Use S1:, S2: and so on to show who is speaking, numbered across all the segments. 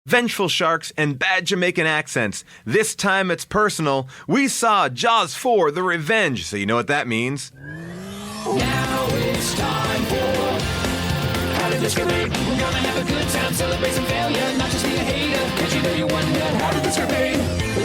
S1: vengeful sharks, and bad Jamaican accents. This time it's personal. We saw Jaws 4, The Revenge, so you know what that means.
S2: Now it's time for How Did This Get Made? We're gonna have a good time, celebrate some failure, not just be a hater, cause you know you wonder, how did this get made?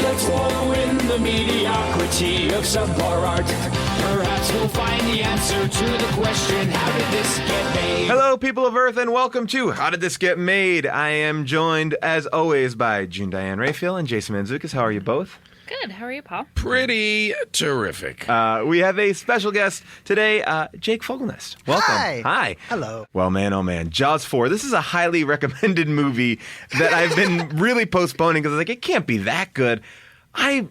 S2: Let's wallow in the mediocrity of subpar art. Perhaps we'll find the answer to the question, how did this get made?
S1: Hello, people of Earth, and welcome to How Did This Get Made? I am joined, as always, by June Diane Raphael and Jason Mantzoukas. How are you both?
S3: Good. How are you, Paul?
S4: Pretty terrific.
S1: We have a special guest today, Jake Fogelnest. Welcome.
S5: Hi. Hello.
S1: Well, man, oh man, Jaws 4. This is a highly recommended movie that I've been really postponing because I was like, it can't be that good. I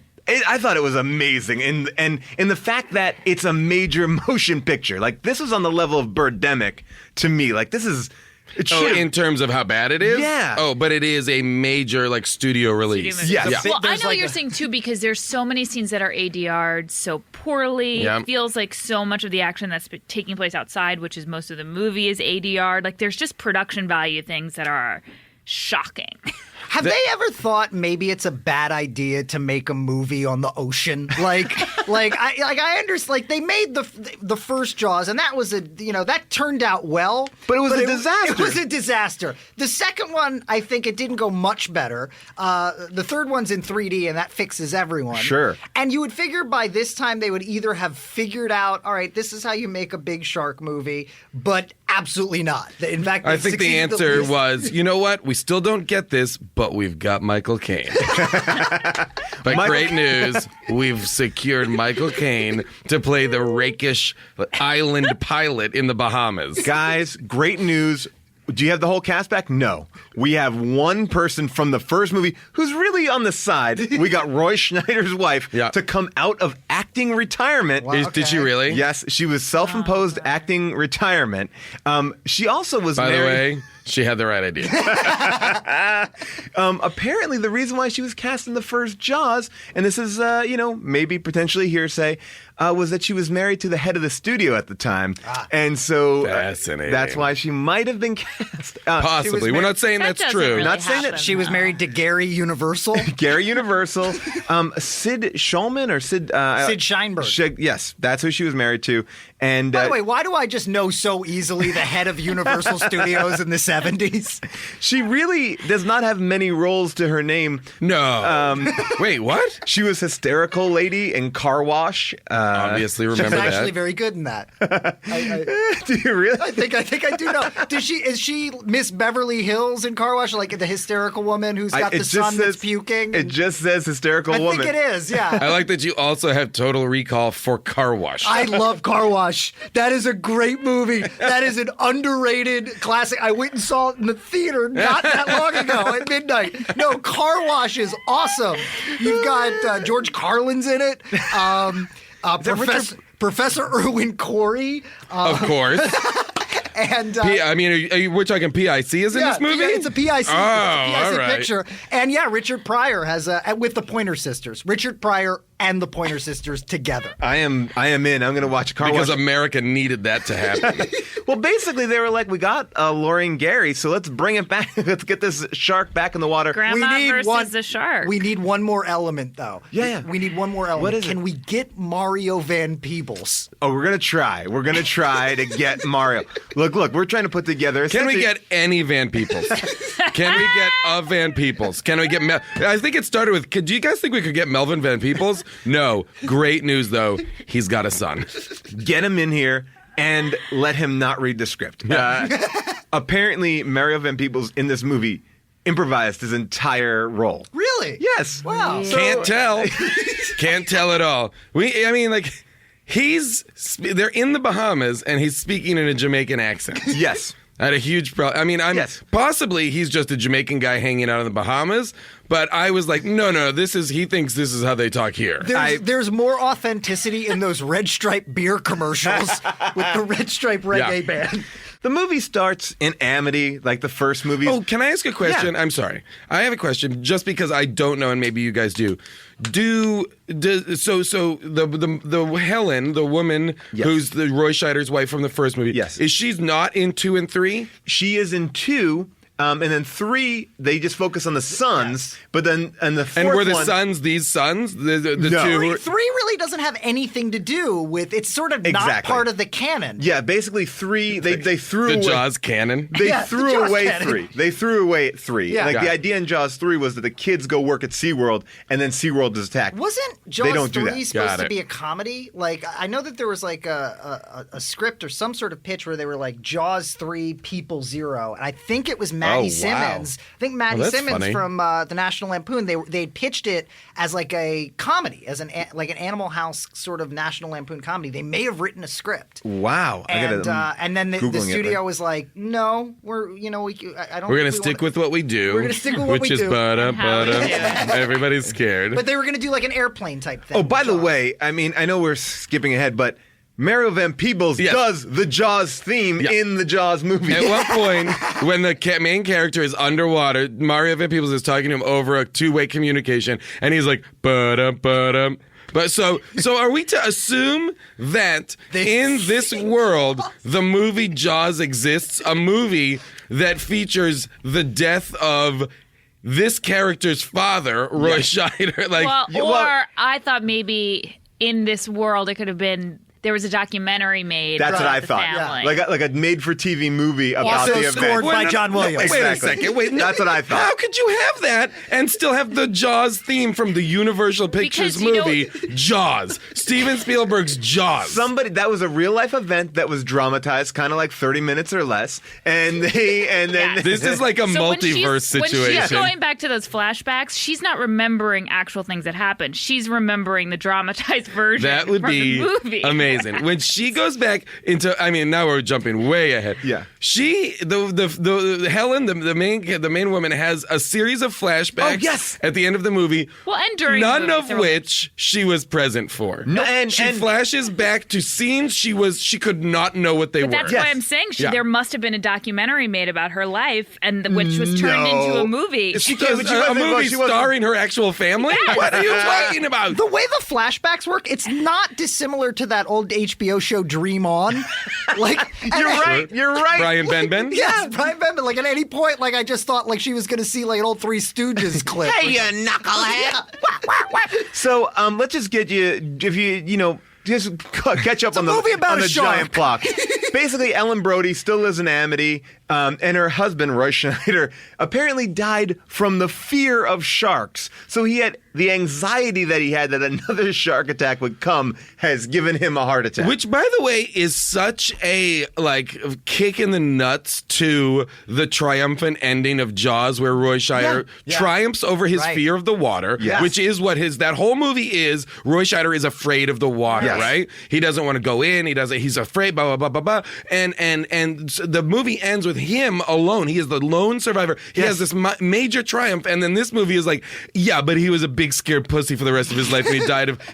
S1: thought it was amazing, and the fact that it's a major motion picture. Like, this was on the level of Birdemic to me. Like, this is...
S4: in terms of how bad it is?
S1: Yeah.
S4: Oh, but it is a major, studio release.
S1: Yes.
S4: Yeah.
S3: Well, I know what you're saying, too, because there's so many scenes that are ADR'd so poorly.
S4: Yeah.
S3: It feels like so much of the action that's taking place outside, which is most of the movie, is ADR'd. Like, there's just production value things that are shocking.
S5: Have they ever thought maybe it's a bad idea to make a movie on the ocean? I understand. Like, they made the first Jaws, and that was that turned out well,
S1: but it was a disaster.
S5: It was a disaster. The second one, I think it didn't go much better. The third one's in 3D, and that fixes everyone.
S1: Sure.
S5: And you would figure by this time they would either have figured out, all right, this is how you make a big shark movie, but absolutely not. In fact,
S4: I think the answer was, you know what? We still don't get this, but we've got Michael Caine. But great news, we've secured Michael Caine to play the rakish island pilot in the Bahamas.
S1: Guys, great news. Do you have the whole cast back? No. We have one person from the first movie who's really on the side. We got Roy Schneider's wife to come out of acting retirement.
S5: Wow,
S4: Did she really?
S1: Yes, she was self-imposed acting retirement. She also was
S4: By
S1: married...
S4: the way, she had the right idea.
S1: Apparently, the reason why she was cast in the first Jaws, and this is, maybe potentially hearsay, was that she was married to the head of the studio at the time. And so
S4: Fascinating.
S1: That's why she might have been cast.
S4: Possibly. We're not saying
S3: That
S4: that's
S3: doesn't
S4: true.
S3: really
S1: Not saying that
S3: happen,
S5: She was
S3: though.
S5: married to Gary Universal.
S1: Gary Universal. Sid Shulman or Sid...
S5: Sid Sheinberg.
S1: Yes, that's who she was married to. And
S5: By the way, why do I just know so easily the head of Universal Studios in the 70s?
S1: she really does not have many roles to her name.
S4: No. Wait, what?
S1: She was hysterical lady in Car Wash.
S4: Obviously
S5: She's
S4: remember
S5: actually
S4: that.
S5: very good in that.
S1: Do you really?
S5: I think I do know. Is she Miss Beverly Hills in Car Wash, like the hysterical woman who's got the son that's puking?
S1: It just says hysterical
S5: I
S1: woman.
S5: think it is, yeah.
S4: I like that you also have Total Recall for Car Wash.
S5: I love Car Wash. That is a great movie. That is an underrated classic. I went and saw it in the theater not that long ago at midnight. No, Car Wash is awesome. You've got George Carlin's in it. Professor Irwin Corey.
S4: Of course.
S5: And
S4: we're talking PIC is in this movie?
S5: It's a PIC.
S4: Oh,
S5: it's a PIC
S4: all right.
S5: picture. And yeah, Richard Pryor has with the Pointer Sisters. Richard Pryor and the Pointer Sisters together.
S1: I am in. I'm going to watch Car
S4: Because
S1: Wash.
S4: America needed that to happen.
S1: Well, basically, they were like, we got Lorraine Gary, so let's bring it back. Let's get this shark back in the water.
S3: Grandma versus the shark.
S5: We need one more element, though.
S1: Yeah.
S5: We need one more element.
S1: What is
S5: Can
S1: it?
S5: we get Mario Van Peebles?
S1: Oh, we're going to try. We're going to try to get Mario. Look, we're trying to put together...
S4: Can we get any Van Peebles? Can we get a Van Peebles? Can we get... I think it started with... Do you guys think we could get Melvin Van Peebles? No. Great news, though. He's got a son.
S1: Get him in here and let him not read the script. Apparently, Mario Van Peebles in this movie improvised his entire role.
S5: Really?
S1: Yes.
S5: Wow.
S3: Yeah.
S5: So-
S4: Can't tell. Can't tell at all. They're in the Bahamas and he's speaking in a Jamaican accent.
S1: Yes.
S4: I had a huge problem.
S1: Yes.
S4: Possibly he's just a Jamaican guy hanging out in the Bahamas, but I was like, no, he thinks this is how they talk here.
S5: There's more authenticity in those Red Stripe beer commercials with the Red Stripe reggae band.
S1: The movie starts in Amity, like the first movie.
S4: Oh, can I ask a question?
S1: Yeah.
S4: I'm sorry. I have a question just because I don't know and maybe you guys do. So the Helen, the woman
S1: Yes.
S4: who's the Roy Scheider's wife from the first movie,
S1: Yes.
S4: is she's not in 2 and 3?
S1: She is in 2. And then 3, they just focus on the sons. But then, and the fourth
S4: And were the
S1: one,
S4: sons these sons? The
S1: No.
S4: two? Who
S5: 3 really doesn't have anything to do with. It's sort of not
S1: Exactly.
S5: part of the canon.
S1: Yeah, basically 3. They threw
S4: the
S1: away.
S4: Jaws canon?
S1: They
S5: Yeah, the
S1: threw
S5: Jaws
S1: away
S5: canon.
S1: 3. They threw away 3.
S5: Yeah.
S1: Like
S4: Got
S1: the
S4: it.
S1: idea in Jaws 3 was that the kids go work at SeaWorld and then SeaWorld is attacked.
S5: Wasn't Jaws
S1: don't do
S5: 3
S1: that.
S5: supposed
S4: Got
S5: to
S4: it.
S5: be a comedy? Like, I know that there was like a script or some sort of pitch where they were like Jaws 3, People 0. And I think it was Maddie
S4: Oh, wow.
S5: Simmons. I think Maddie
S4: that's
S5: Simmons
S4: funny.
S5: from the National Lampoon, they pitched it as like a comedy, as an Animal House sort of National Lampoon comedy. They may have written a script.
S1: Wow.
S5: And then the
S1: Googling it
S5: studio
S1: right-
S5: was like, no, I don't
S4: We're
S5: think
S4: gonna
S5: we
S4: stick
S5: wanna-
S4: with what we do.
S5: We're gonna stick with what
S4: which
S5: we
S4: is
S5: do.
S4: ba-da,
S3: how we
S4: ba-da.
S3: do it.
S4: Everybody's scared.
S5: But they were going to do like an airplane type thing.
S1: Oh, by the
S5: Jaws.
S1: way, I mean, I know we're skipping ahead, but Mario Van Peebles
S4: Yes.
S1: does the Jaws theme
S4: Yeah.
S1: in the Jaws movie.
S4: At one point, when the main character is underwater, Mario Van Peebles is talking to him over a two-way communication, and he's like, ba-dum, ba-dum. But so are we to assume that in this world, the movie Jaws exists, a movie that features the death of this character's father, Roy Scheider? Like,
S3: Or I thought maybe in this world it could have been there was a documentary made.
S1: That's what
S3: about
S1: I
S3: the
S1: thought.
S3: family.
S1: Like a made-for-TV movie about
S5: Also
S1: the
S5: scored
S1: event.
S5: by John Williams.
S4: Wait a
S1: Exactly.
S4: second. Wait,
S1: That's what I thought.
S4: How could you have that and still have the Jaws theme from the Universal Pictures
S3: Because, you know-
S4: movie Jaws? Steven Spielberg's Jaws.
S1: That was a real life event that was dramatized, kind of like 30 minutes or less, and then
S3: Yeah.
S4: This is like a
S3: So when
S4: multiverse
S3: When she's
S4: situation.
S3: going back to those flashbacks, she's not remembering actual things that happened. She's remembering the dramatized version.
S4: That would
S3: from
S4: be
S3: the movie.
S4: amazing. When she goes back into, I mean, now we're jumping way ahead.
S1: Yeah.
S4: She, the Helen, the main woman, has a series of flashbacks.
S1: Oh, yes.
S4: At the end of the movie.
S3: Well, and during the
S4: none
S3: movie,
S4: of
S3: so-
S4: which she was present for.
S1: No, and-
S4: she
S1: and-
S4: flashes back to scenes she could not know what they
S3: But
S4: were.
S3: that's
S1: Yes.
S3: why I'm saying
S4: Yeah.
S3: there must have been a documentary made about her life, and which was turned into a movie.
S4: She
S1: Yeah,
S4: does
S1: but she
S4: a
S1: wasn't-
S4: movie
S1: she wasn't-
S4: starring her actual family? What are you talking about?
S5: The way the flashbacks work, it's not dissimilar to that old HBO show Dream On. Like
S1: You're right. You're right.
S4: Brian Benben?
S5: Yes, Brian Benben. Like at any point, like I just thought like she was gonna see like an old Three Stooges clip.
S1: Hey, you knucklehead. So let's just get you, if you just catch up on
S5: movie
S1: the,
S5: about
S1: on
S5: a
S1: the
S5: shark.
S1: giant plot. Basically, Ellen Brody still lives in Amity, and her husband, Roy Scheider, apparently died from the fear of sharks. So he had the anxiety that he had that another shark attack would come has given him a heart attack.
S4: Which, by the way, is such a kick in the nuts to the triumphant ending of Jaws, where Roy Scheider
S5: Yeah.
S4: triumphs over his
S5: Right.
S4: fear of the water,
S1: Yes.
S4: which is what that whole movie is. Roy Scheider is afraid of the water,
S1: Yes.
S4: right? He doesn't want to go in. He's afraid. Blah blah blah blah blah. And so the movie ends with him alone. He is the lone survivor. He has this major triumph, and then this movie is like, yeah, but he was a big scared pussy for the rest of his life, and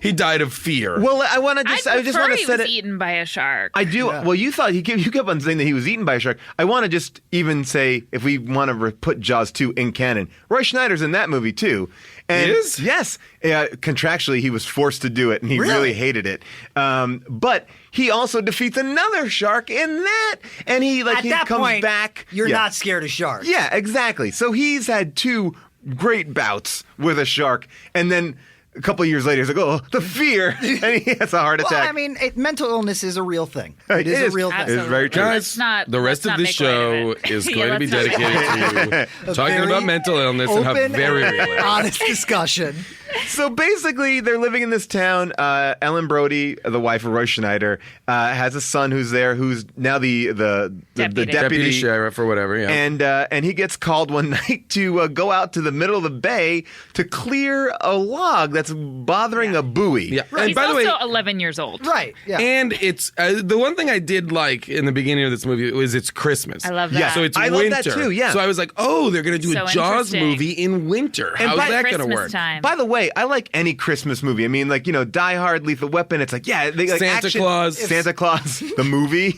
S4: he died of fear.
S1: Well, I want to
S3: I
S1: just, I just
S3: prefer
S1: want to
S3: he
S1: set
S3: was
S1: it.
S3: eaten by a shark.
S1: I do. Well, you thought you kept on saying that he was eaten by a shark. I want to just even say, if we want to put Jaws 2 in canon, Roy Schneider's in that movie too. And
S4: He is?
S1: Yes. Contractually, he was forced to do it, and he
S5: Really?
S1: really hated it. But he also defeats another shark in that, and he
S5: At that
S1: comes
S5: point,
S1: back.
S5: you're
S1: Yeah.
S5: not scared of sharks.
S1: Yeah, exactly. So he's had 2 great bouts with a shark, and then a couple of years later, he's like, "Oh, the fear," and he has a heart
S5: Well,
S1: attack.
S5: I mean, mental illness is a real thing.
S1: It
S5: It is
S1: is.
S5: a real thing.
S1: It is very true.
S3: Let's not-
S4: the rest
S3: let's
S4: of
S3: not
S4: this
S3: make light
S4: show
S3: of it.
S4: is
S3: Yeah,
S4: going to be
S3: let's not make
S4: dedicated
S3: light
S4: to talking
S5: Very
S4: about mental illness and how
S5: open
S4: very
S5: and
S4: real it is.
S5: honest discussion.
S1: So basically, they're living in this town. Ellen Brody, the wife of Roy Schneider, has a son who's there, who's now the
S3: Deputy.
S4: Deputy sheriff or whatever, yeah.
S1: And he gets called one night to go out to the middle of the bay to clear a log that's bothering a buoy.
S4: Yeah. And
S3: He's
S4: by the
S3: also
S4: way,
S3: 11 years old.
S5: Right. Yeah.
S4: and it's the one thing I did like in the beginning of this movie was it's Christmas.
S3: I love that.
S1: Yeah.
S4: So it's
S1: I love
S4: winter.
S1: that too, yeah.
S4: So I was like, oh, they're going to do
S3: So
S4: a Jaws
S3: interesting.
S4: movie in winter.
S1: And
S4: How's
S1: by
S4: that going to
S3: Christmas
S4: work?
S3: time.
S1: By the way, I like any Christmas movie. I mean, like, Die Hard, Lethal Weapon. It's like, yeah, they like
S4: Santa
S1: action.
S4: Claus.
S1: Santa Claus, the movie.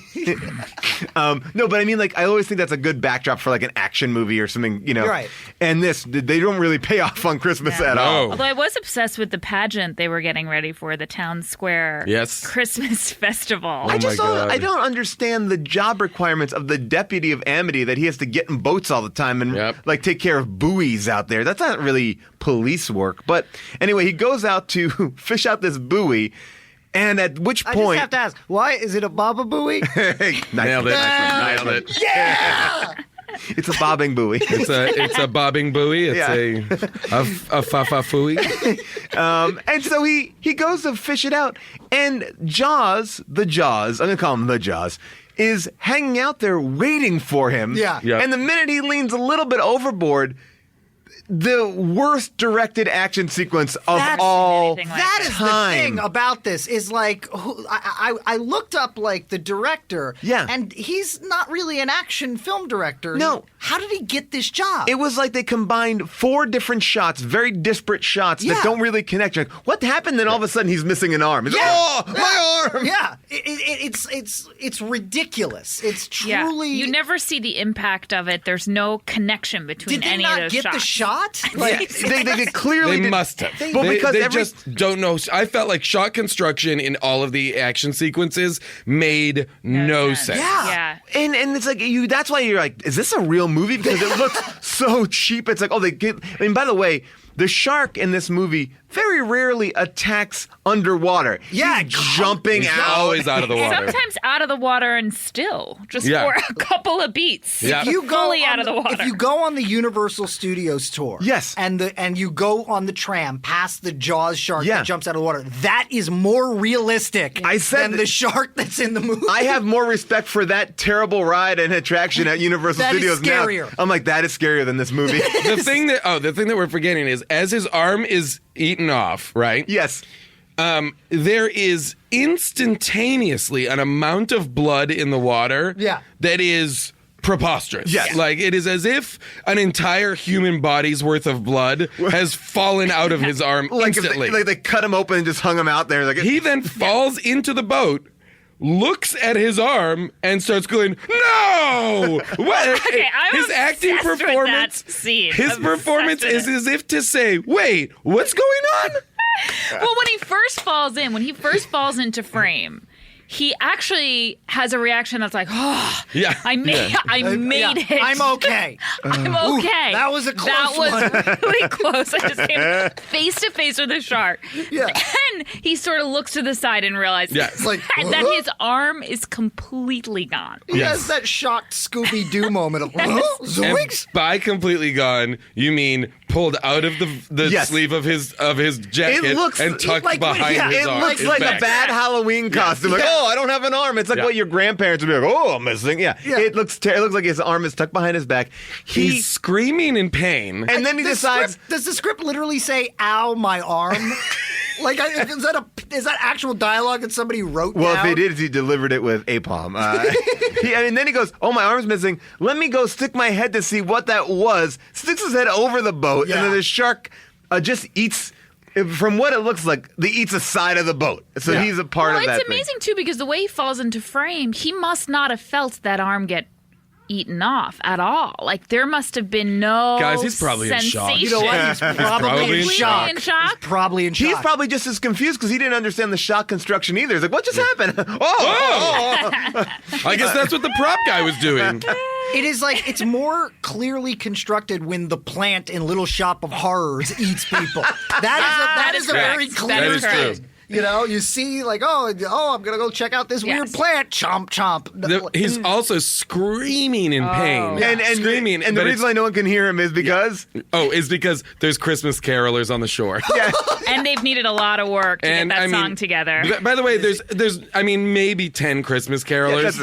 S1: No, but I mean, like, I always think that's a good backdrop for like an action movie or something,
S5: Right.
S1: And they don't really pay off on Christmas at all.
S4: No.
S3: Although I was obsessed with the pageant they were getting ready for, the Town Square
S4: Yes.
S3: Christmas Festival.
S1: I just
S4: my God.
S1: I don't understand the job requirements of the deputy of Amity that he has to get in boats all the time and like take care of buoys out there. That's not really police work. But anyway, he goes out to fish out this buoy, and at which
S5: I
S1: point
S5: just have to ask, why is it a Baba Booey?
S4: Nailed it. Nailed it.
S5: Yeah!
S1: It's a bobbing buoy.
S4: It's a bobbing buoy. It's
S1: Yeah.
S4: a fa-fa-fooey.
S1: And so he goes to fish it out, and Jaws, I'm gonna call him the Jaws, is hanging out there waiting for him.
S5: Yeah.
S4: Yep.
S1: And the minute he leans a little bit overboard, the worst directed action sequence of
S5: That's
S1: all
S3: anything like
S5: That is the
S1: time.
S5: thing about this is like I looked up like the director,
S1: Yeah.
S5: and he's not really an action film director.
S1: No.
S5: How did he get this job?
S1: It was like they combined 4 different shots, very disparate shots that
S5: Yeah.
S1: don't really connect. You're like, what happened? Then all of a sudden he's missing an arm. It's like,
S5: Yeah.
S1: oh, my arm!
S5: Yeah, it's ridiculous. It's
S3: Yeah.
S5: truly.
S3: You never see the impact of it. There's no connection between
S5: did they
S3: any
S5: not
S3: of those
S5: get
S3: shots.
S5: the shot?
S1: Like, they clearly
S4: They
S1: did-
S4: must have.
S1: Well,
S4: they
S1: because
S4: they
S1: every
S4: just don't know. I felt like shot construction in all of the action sequences made no sense.
S5: Yeah.
S3: Yeah.
S1: And it's like that's why you're like, is this a real movie? Because it looks so cheap. It's like, I mean, by the way, the shark in this movie very rarely attacks underwater.
S5: Yeah,
S1: He's jumping
S4: He's
S1: out.
S4: always out of the water.
S3: Sometimes out of the water and still, just
S4: Yeah.
S3: for a couple of beats.
S4: Yeah.
S5: If you go
S3: Fully
S5: on
S3: out of the water.
S5: If you go on the Universal Studios tour,
S1: Yes.
S5: and you go on the tram past the Jaws shark
S1: Yeah.
S5: that jumps out of the water, that is more realistic
S1: I said
S5: than
S1: that-
S5: the shark that's in the movie.
S1: I have more respect for that terrible ride and attraction at Universal
S5: That is
S1: Studios
S5: scarier.
S1: now. I'm like, that is scarier than this movie.
S4: the thing that we're forgetting is as his arm is eaten off, right?
S1: Yes.
S4: There is instantaneously an amount of blood in the water
S5: Yeah.
S4: that is preposterous.
S1: Yes.
S4: Like it is as if an entire human body's worth of blood has fallen out of his arm
S1: Like, if
S4: instantly.
S1: they cut him open and just hung him out there. Like,
S4: He then falls into the boat, looks at his arm, and starts going, "No!" What?
S3: Okay, I'm
S4: his acting
S3: obsessed with
S4: performance.
S3: that scene.
S4: His
S3: I'm
S4: performance
S3: obsessed
S4: is
S3: with it.
S4: as if to say, "Wait, what's going on?"
S3: Well, when he first falls into frame, he actually has a reaction that's like, "Oh,
S4: Yeah.
S3: I made
S5: Yeah,
S3: it.
S5: I'm okay.
S3: I'm okay."
S5: that was a close
S3: That was
S5: one.
S3: really close. I just came face to face with a shark.
S5: Yeah.
S3: And he sort of looks to the side and realizes
S4: Yeah.
S5: It's like,
S3: that his arm is completely gone.
S5: He has that shocked Scooby-Doo moment of,
S4: And
S5: zoinks?
S4: by completely gone, you mean pulled out of the
S1: Yes.
S4: sleeve of his jacket
S1: It looks
S4: and tucked
S5: like-
S4: behind
S5: yeah,
S4: his
S1: It
S4: arm.
S1: looks
S4: his
S1: like
S4: back.
S1: a bad Halloween costume. Like, oh, I don't have an arm. It's like
S4: Yeah.
S1: what your grandparents would be like, oh, I'm missing. Yeah.
S5: Yeah.
S1: It looks like his arm is tucked behind his back.
S4: He's screaming in pain.
S1: And then he decides,
S5: Does the script literally say, ow, my arm? Like, is that actual dialogue that somebody wrote
S1: well,
S5: down?
S1: if he did, he delivered it with apalm. And then he goes, oh, my arm's missing. Let me go stick my head to see what that was. Sticks his head over the boat, and then
S5: Yeah.
S1: the shark just eats. From what it looks like, he eats a side of the boat. So
S5: Yeah.
S1: he's a part
S3: Well,
S1: of that
S3: it's amazing too because the way he falls into frame, he must not have felt that arm get eaten off at all. Like there must have been no
S4: Guys, he's probably in shock.
S3: sensation.
S5: You know what? He's probably,
S4: probably
S5: in
S4: in
S5: shock.
S3: in shock.
S5: He's probably in shock.
S1: He's probably just as confused because he didn't understand the shot construction either. He's like, what just happened? oh.
S4: I guess that's what the prop guy was doing.
S5: It is like, it's more clearly constructed when the plant in Little Shop of Horrors eats people. That is a
S3: correct.
S5: very
S3: That
S5: clear
S3: is
S5: thing.
S4: true.
S5: You know, you see like, oh, I'm going to go check out this weird
S3: Yes.
S5: plant. Chomp, chomp.
S4: He's also screaming in pain.
S1: And
S4: screaming.
S1: And the
S4: but
S1: reason why no one can hear him is because
S4: is because there's Christmas carolers on the shore.
S1: yeah,
S3: And they've needed a lot of work to get that song together.
S4: By the way, there's maybe 10 Christmas carolers,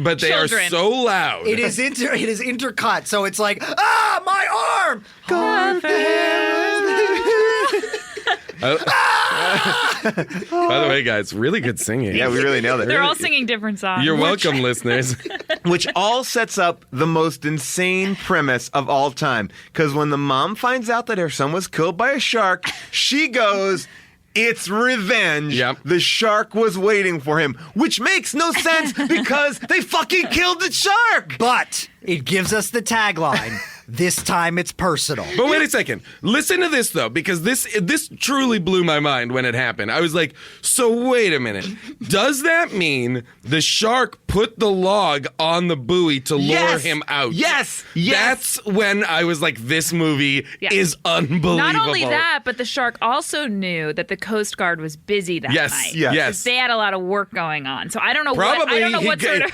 S4: but they are
S3: Children.
S4: so loud.
S5: It is intercut, so it's like, my arm.
S4: By the way, guys, really good singing.
S1: yeah, we really nailed it.
S3: They're all singing different songs.
S4: You're welcome, listeners.
S1: which all sets up the most insane premise of all time. Because when the mom finds out that her son was killed by a shark, she goes, it's revenge.
S4: Yep.
S1: The shark was waiting for him, which makes no sense because they fucking killed the shark.
S5: But it gives us the tagline, this time it's personal.
S4: But wait a second. Listen to this, though, because this truly blew my mind when it happened. I was like, so wait a minute. Does that mean the shark put the log on the buoy to lure
S1: Yes.
S4: him out?
S1: Yes.
S4: That's when I was like, this movie is unbelievable.
S3: Not only that, but the shark also knew that the Coast Guard was busy that
S4: Yes,
S3: night.
S1: yes.
S4: yes.
S3: They had a lot of work going on. So I don't know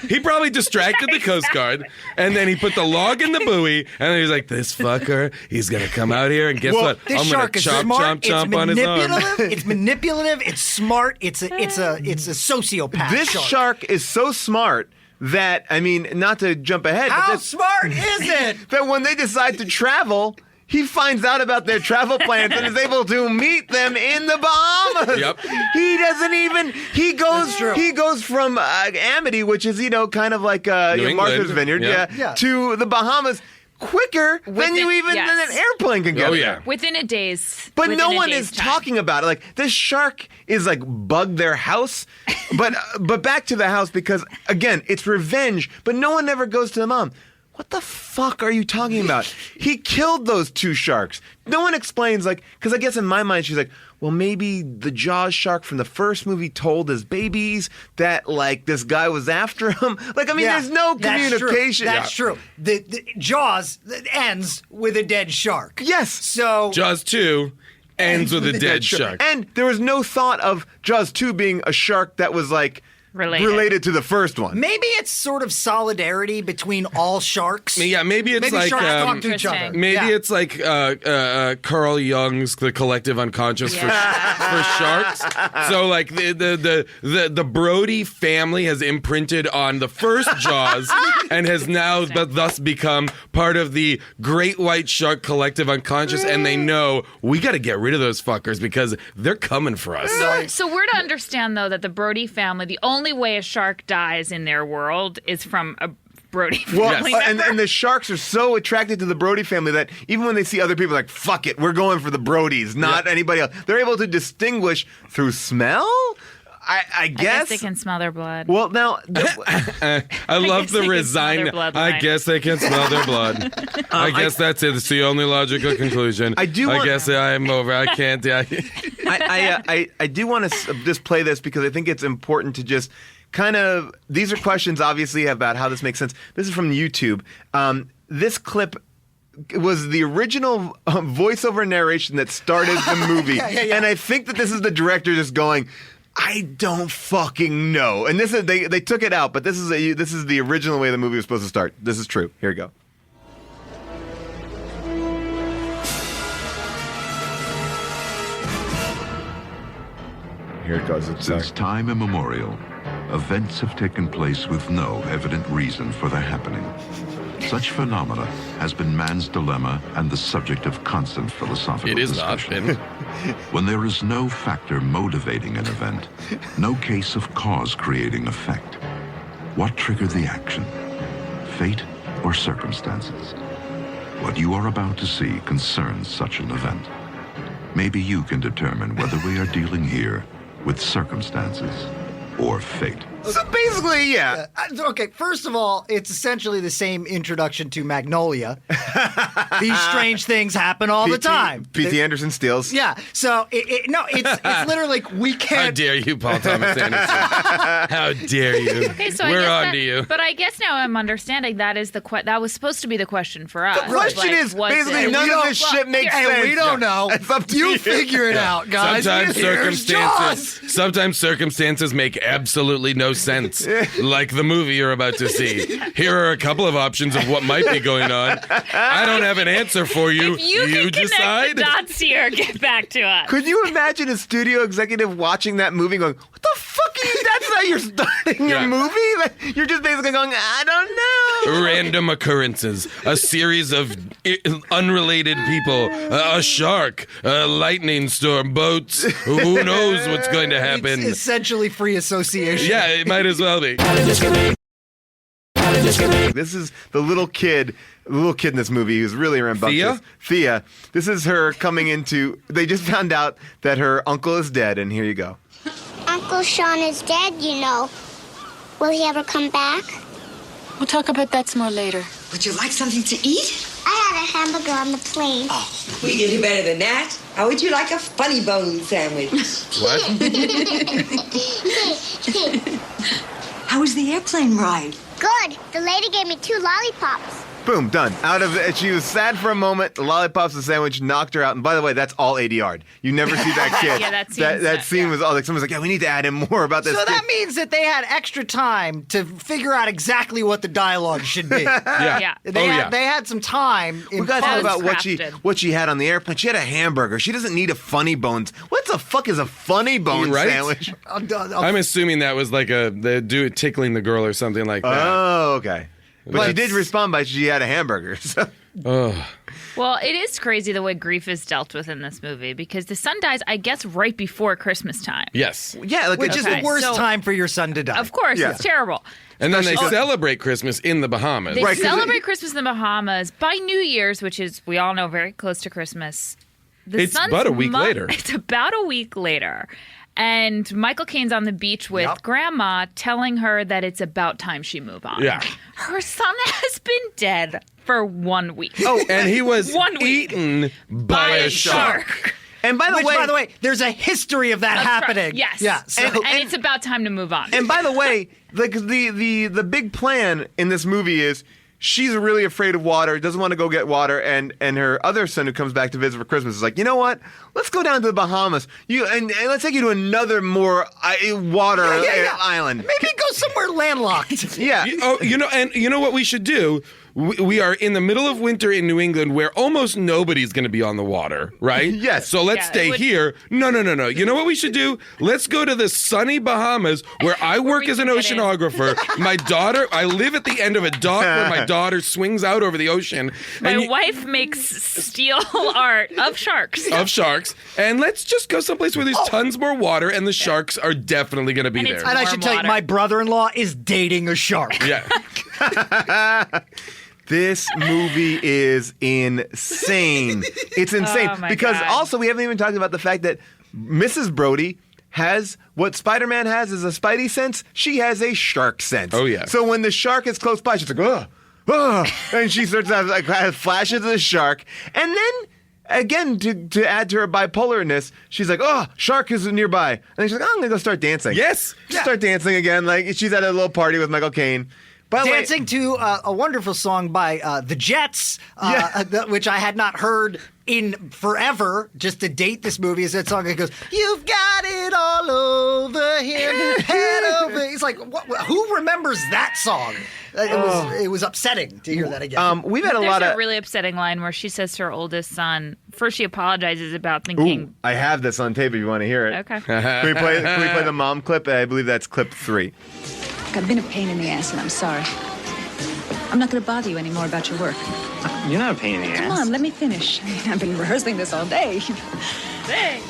S4: He probably distracted the Coast Guard, and then he put the log in the buoy, and then he's like, this fucker, he's going to come out here, and guess what?
S5: This
S4: I'm
S5: shark
S4: going
S5: is
S4: to chomp,
S5: smart.
S4: chomp, chomp on his arm.
S5: It's manipulative. It's smart. It's a sociopath.
S1: This shark is so smart that, I mean, not to jump ahead,
S5: How
S1: but
S5: smart is it?
S1: that when they decide to travel, he finds out about their travel plans and is able to meet them in the Bahamas.
S4: Yep.
S1: He doesn't even. He goes.
S5: true.
S1: He goes from Amity, which is kind of like
S4: New
S1: Martha's
S4: England.
S1: Vineyard,
S4: Yeah.
S1: to the Bahamas quicker than you even
S3: yes.
S1: than an airplane can get.
S4: Oh,
S1: there.
S4: yeah.
S3: Within a day's.
S1: But
S3: within
S1: no
S3: a
S1: one
S3: day's
S1: is
S3: time.
S1: talking about it. Like, this shark is like bugged their house. But back to the house, because again, it's revenge, but no one ever goes to the mom. What the fuck are you talking about? He killed those two sharks. No one explains, like, because I guess in my mind she's like, well, maybe the Jaws shark from the first movie told his babies that, like, this guy was after him. Like, I mean, there's no communication.
S5: That's true. The Jaws ends with a dead shark.
S1: Yes.
S5: So
S4: Jaws 2 ends with a dead shark.
S1: And there was no thought of Jaws 2 being a shark that was, like, related to the first one.
S5: maybe it's sort of solidarity between all sharks.
S4: Yeah, maybe it's like
S5: sharks talk to each
S3: Interesting.
S5: other.
S4: maybe
S5: Yeah.
S4: it's like Carl Jung's The Collective Unconscious for sharks. So like the Brody family has imprinted on the first Jaws and has now thus become part of the Great White Shark Collective Unconscious, and they know we got to get rid of those fuckers because they're coming for us.
S3: So we're to understand, though, that the Brody family, the only way a shark dies in their world is from a Brody
S1: Well,
S3: family
S1: and
S3: member.
S1: the sharks are so attracted to the Brody family that even when they see other people, like, fuck it, we're going for the Brodies, not anybody else. They're able to distinguish through smell? I guess.
S3: they can smell their blood.
S1: Well, now,
S4: I love
S3: guess
S4: the
S3: they can smell their
S4: resign.
S3: bloodline.
S4: I guess they can smell their blood. I guess that's it. It's the only logical conclusion.
S1: I do want-
S4: guess I'm over. I can't.
S1: I do want to just play this because I think it's important to just kind of. These are questions, obviously, about how this makes sense. This is from YouTube. This clip was the original voiceover narration that started the movie, and I think that this is the director just going, I don't fucking know. And this is they took it out, but this is the original way the movie was supposed to start. This is true. Here we go. Here it goes.
S6: Since time immemorial, events have taken place with no evident reason for their happening. Such phenomena has been man's dilemma and the subject of constant philosophical
S4: It is not.
S6: discussion. When there is no factor motivating an event, no case of cause creating effect, what triggered the action? Fate or circumstances? What you are about to see concerns such an event. Maybe you can determine whether we are dealing here with circumstances or fate.
S1: So basically, yeah.
S5: Okay, first of all, it's essentially the same introduction to Magnolia. These strange things happen all the time.
S1: P.T. Anderson steals.
S5: Yeah, so it's literally like we
S4: How
S5: can't.
S4: dare you, Paul Thomas Anderson? How dare you?
S3: Okay, so
S4: We're
S3: I guess
S4: on
S3: that,
S4: to you.
S3: But I guess now I'm understanding that is that was supposed to be the question for us.
S1: The question is
S3: was
S1: basically
S3: it-
S1: none of this shit makes
S3: here-
S1: sense.
S5: We don't know.
S1: It's up to
S5: You figure it out, guys.
S4: Sometimes
S5: Here's Jaws.
S4: sometimes circumstances make absolutely no sense, like the movie you're about to see. Here are a couple of options of what might be going on. I don't have an answer for you.
S3: If you can connect
S4: decide.
S3: the dots here, get back to us.
S1: Could you imagine a studio executive watching that movie going, what the fuck are you? That's how you're starting your
S4: Yeah.
S1: movie? Like, you're just basically going, I don't know.
S4: Random occurrences, a series of unrelated people, a shark, a lightning storm, boats. Who knows what's going to happen?
S5: It's essentially free association.
S4: Yeah, it might as well be.
S2: How did this get made? How did this could be.
S1: This is the little kid in this movie who's really rambunctious. Thea. This is her coming into. They just found out that her uncle is dead, and here you go.
S7: Uncle Sean is dead, you know. Will he ever come back?
S8: We'll talk about that some more later.
S9: Would you like something to eat?
S7: I had a hamburger on the plane.
S9: Oh, we can do better than that. How would you like a funny bone sandwich?
S4: What?
S9: How was the airplane ride?
S7: Good. The lady gave me 2 lollipops.
S1: Boom, done. Out of it. She was sad for a moment. The lollipops and sandwich knocked her out. And by the way, that's all ADR'd. You never see that kid.
S3: Yeah, that
S1: scene was all like someone's like, yeah, we need to add in more about this.
S5: So
S1: kid.
S5: that means that they had extra time to figure out exactly what the dialogue should be.
S3: Yeah.
S5: They had some time.
S1: We got to talk about
S3: crafted.
S1: what she had on the airplane. She had a hamburger. She doesn't need a funny bones. What the fuck is a funny bone
S4: Right?
S1: sandwich?
S4: I'm assuming that was like they do it tickling the girl or something like that.
S1: Oh, okay. But she did respond by she had a hamburger. So.
S3: Well, it is crazy the way grief is dealt with in this movie because the son dies, I guess, right before Christmas time.
S4: Yes.
S1: Yeah, like
S5: Which is the worst time for your son to die.
S3: Of course,
S1: Yeah.
S3: it's terrible.
S4: And then they celebrate Christmas in the Bahamas.
S3: They
S1: Right, 'cause
S3: celebrate Christmas in the Bahamas by New Year's, which is, we all know, very close to Christmas.
S4: It's
S3: son's
S4: about a week later.
S3: It's about a week later. And Michael Caine's on the beach with Grandma telling her that it's about time she move on.
S4: Yeah.
S3: Her son has been dead for 1 week.
S4: Oh, and he was
S3: 1 week.
S4: eaten by a shark.
S1: And by the way,
S5: there's a history of that happening.
S3: Yes.
S5: Yeah. So,
S3: And it's about time to move on.
S1: And by the way, like the big plan in this movie is she's really afraid of water, doesn't want to go get water, and her other son who comes back to visit for Christmas is like, you know what? Let's go down to the Bahamas. And let's take you to another more water island.
S5: maybe go somewhere landlocked.
S1: Yeah.
S4: You know what we should do? We are in the middle of winter in New England where almost nobody's going to be on the water, right?
S1: Yes.
S4: So let's stay here. No. You know what we should do? Let's go to the sunny Bahamas where I work as an oceanographer. I live at the end of a dock where my daughter swings out over the ocean.
S3: My wife makes steel art of sharks.
S4: And let's just go someplace where there's tons more water and the sharks are definitely going to be
S3: And
S4: there.
S3: it's
S5: And I should tell you,
S3: water.
S5: my brother-in-law is dating a shark.
S4: Yeah.
S1: This movie is insane. It's insane.
S3: Oh, my
S1: because
S3: God.
S1: also we haven't even talked about the fact that Mrs. Brody has what Spider-Man has is a spidey sense. She has a shark sense.
S4: Oh, yeah.
S1: So when the shark is close by, she's like, ugh, and she starts to have flashes of the shark. And then again, to add to her bipolarness, she's like, oh, shark is nearby. And then she's like, oh, I'm going to go start dancing.
S4: Yes.
S1: Just start dancing again. Like she's at a little party with Michael Caine. By the way,
S5: Dancing to a wonderful song by the Jets, which I had not heard in forever, just to date this movie, is that song that goes, you've got it all over him, head over. It's like, who remembers that song? It was upsetting to hear that again.
S1: we've had a
S3: There's
S1: lot of...
S3: a really upsetting line where she says to her oldest son, first she apologizes about thinking...
S1: Ooh, I have this on tape if you want to hear it.
S3: Okay.
S1: Can we play the mom clip? I believe that's clip 3.
S8: I've been a pain in the ass, and I'm sorry. I'm not going to bother you anymore about your work.
S10: You're not a pain in the
S8: Come
S10: ass.
S8: on, let me finish. I mean, I've been rehearsing this all day.
S3: Hey.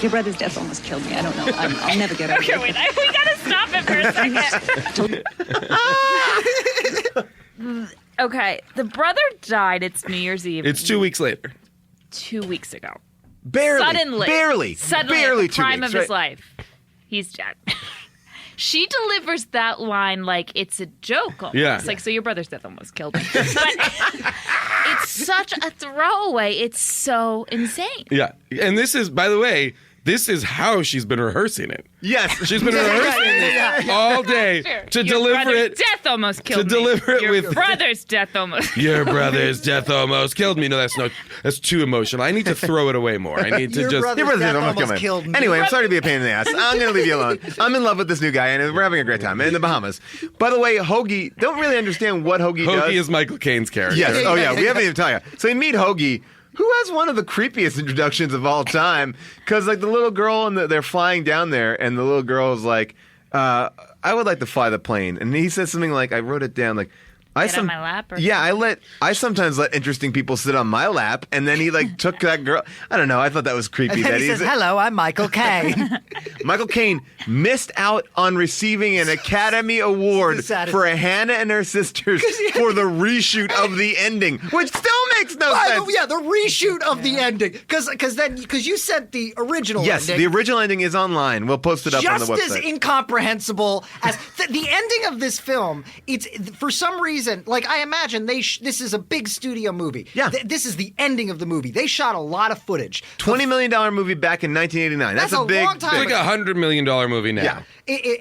S8: Your brother's death almost killed me. I don't know. I'll never get over
S3: Okay,
S8: it.
S3: wait, we gotta stop it for a second. Okay, the brother died. It's New Year's Eve.
S4: It's 2 weeks later.
S3: 2 weeks ago.
S1: Suddenly,
S3: Suddenly,
S1: barely
S3: at the
S1: 2
S3: prime
S1: weeks,
S3: of his
S1: right?
S3: life, he's dead. She delivers that line like it's a joke almost.
S4: Yeah.
S3: Like, so your brother's death almost killed me. But it's such a throwaway. It's so insane.
S4: Yeah. And this is, by the way, this is how she's been rehearsing it.
S1: Yes.
S4: She's been rehearsing it all day to
S3: Your
S4: deliver
S3: brother's
S4: it.
S3: death almost killed me.
S4: deliver it
S3: Your
S4: with-
S3: brother's death almost.
S4: Your brother's death almost killed me. No, that's too emotional. I need to throw it away more. I need to
S5: Your
S4: just.
S5: brother-
S1: Your brother's
S5: Death
S1: almost
S5: almost killed me.
S1: Anyway, I'm sorry to be a pain in the ass. I'm going to leave you alone. I'm in love with this new guy, and we're having a great time in the Bahamas. By the way, Hoagie, don't really understand what Hoagie does.
S4: Hoagie is Michael Caine's character.
S1: Yes. Oh, yeah. We haven't even talked. So you meet Hoagie, who has one of the creepiest introductions of all time. Because, like, the little girl, and they're flying down there, and the little girl is like, I would like to fly the plane. And he says something like, I wrote it down, like,
S3: get on my lap or
S1: I sometimes let interesting people sit on my lap, and then he took that girl. I don't know. I thought that was creepy.
S5: And then he says, "Hello, I'm Michael Caine."
S1: Michael Caine missed out on receiving an Academy Award for Hannah and her sisters for the reshoot of the ending, which still makes no sense.
S5: Yeah, the reshoot of the ending, because you sent the original ending.
S1: Yes, the original ending is online. We'll post it up on the website.
S5: Just as incomprehensible as the ending of this film. It's for some reason, I imagine this is a big studio movie.
S1: Yeah,
S5: this is the ending of the movie. They shot a lot of footage.
S1: $20 million movie back in 1989. That's a big,
S5: long time.
S4: It's like $100 million movie now.
S1: Yeah.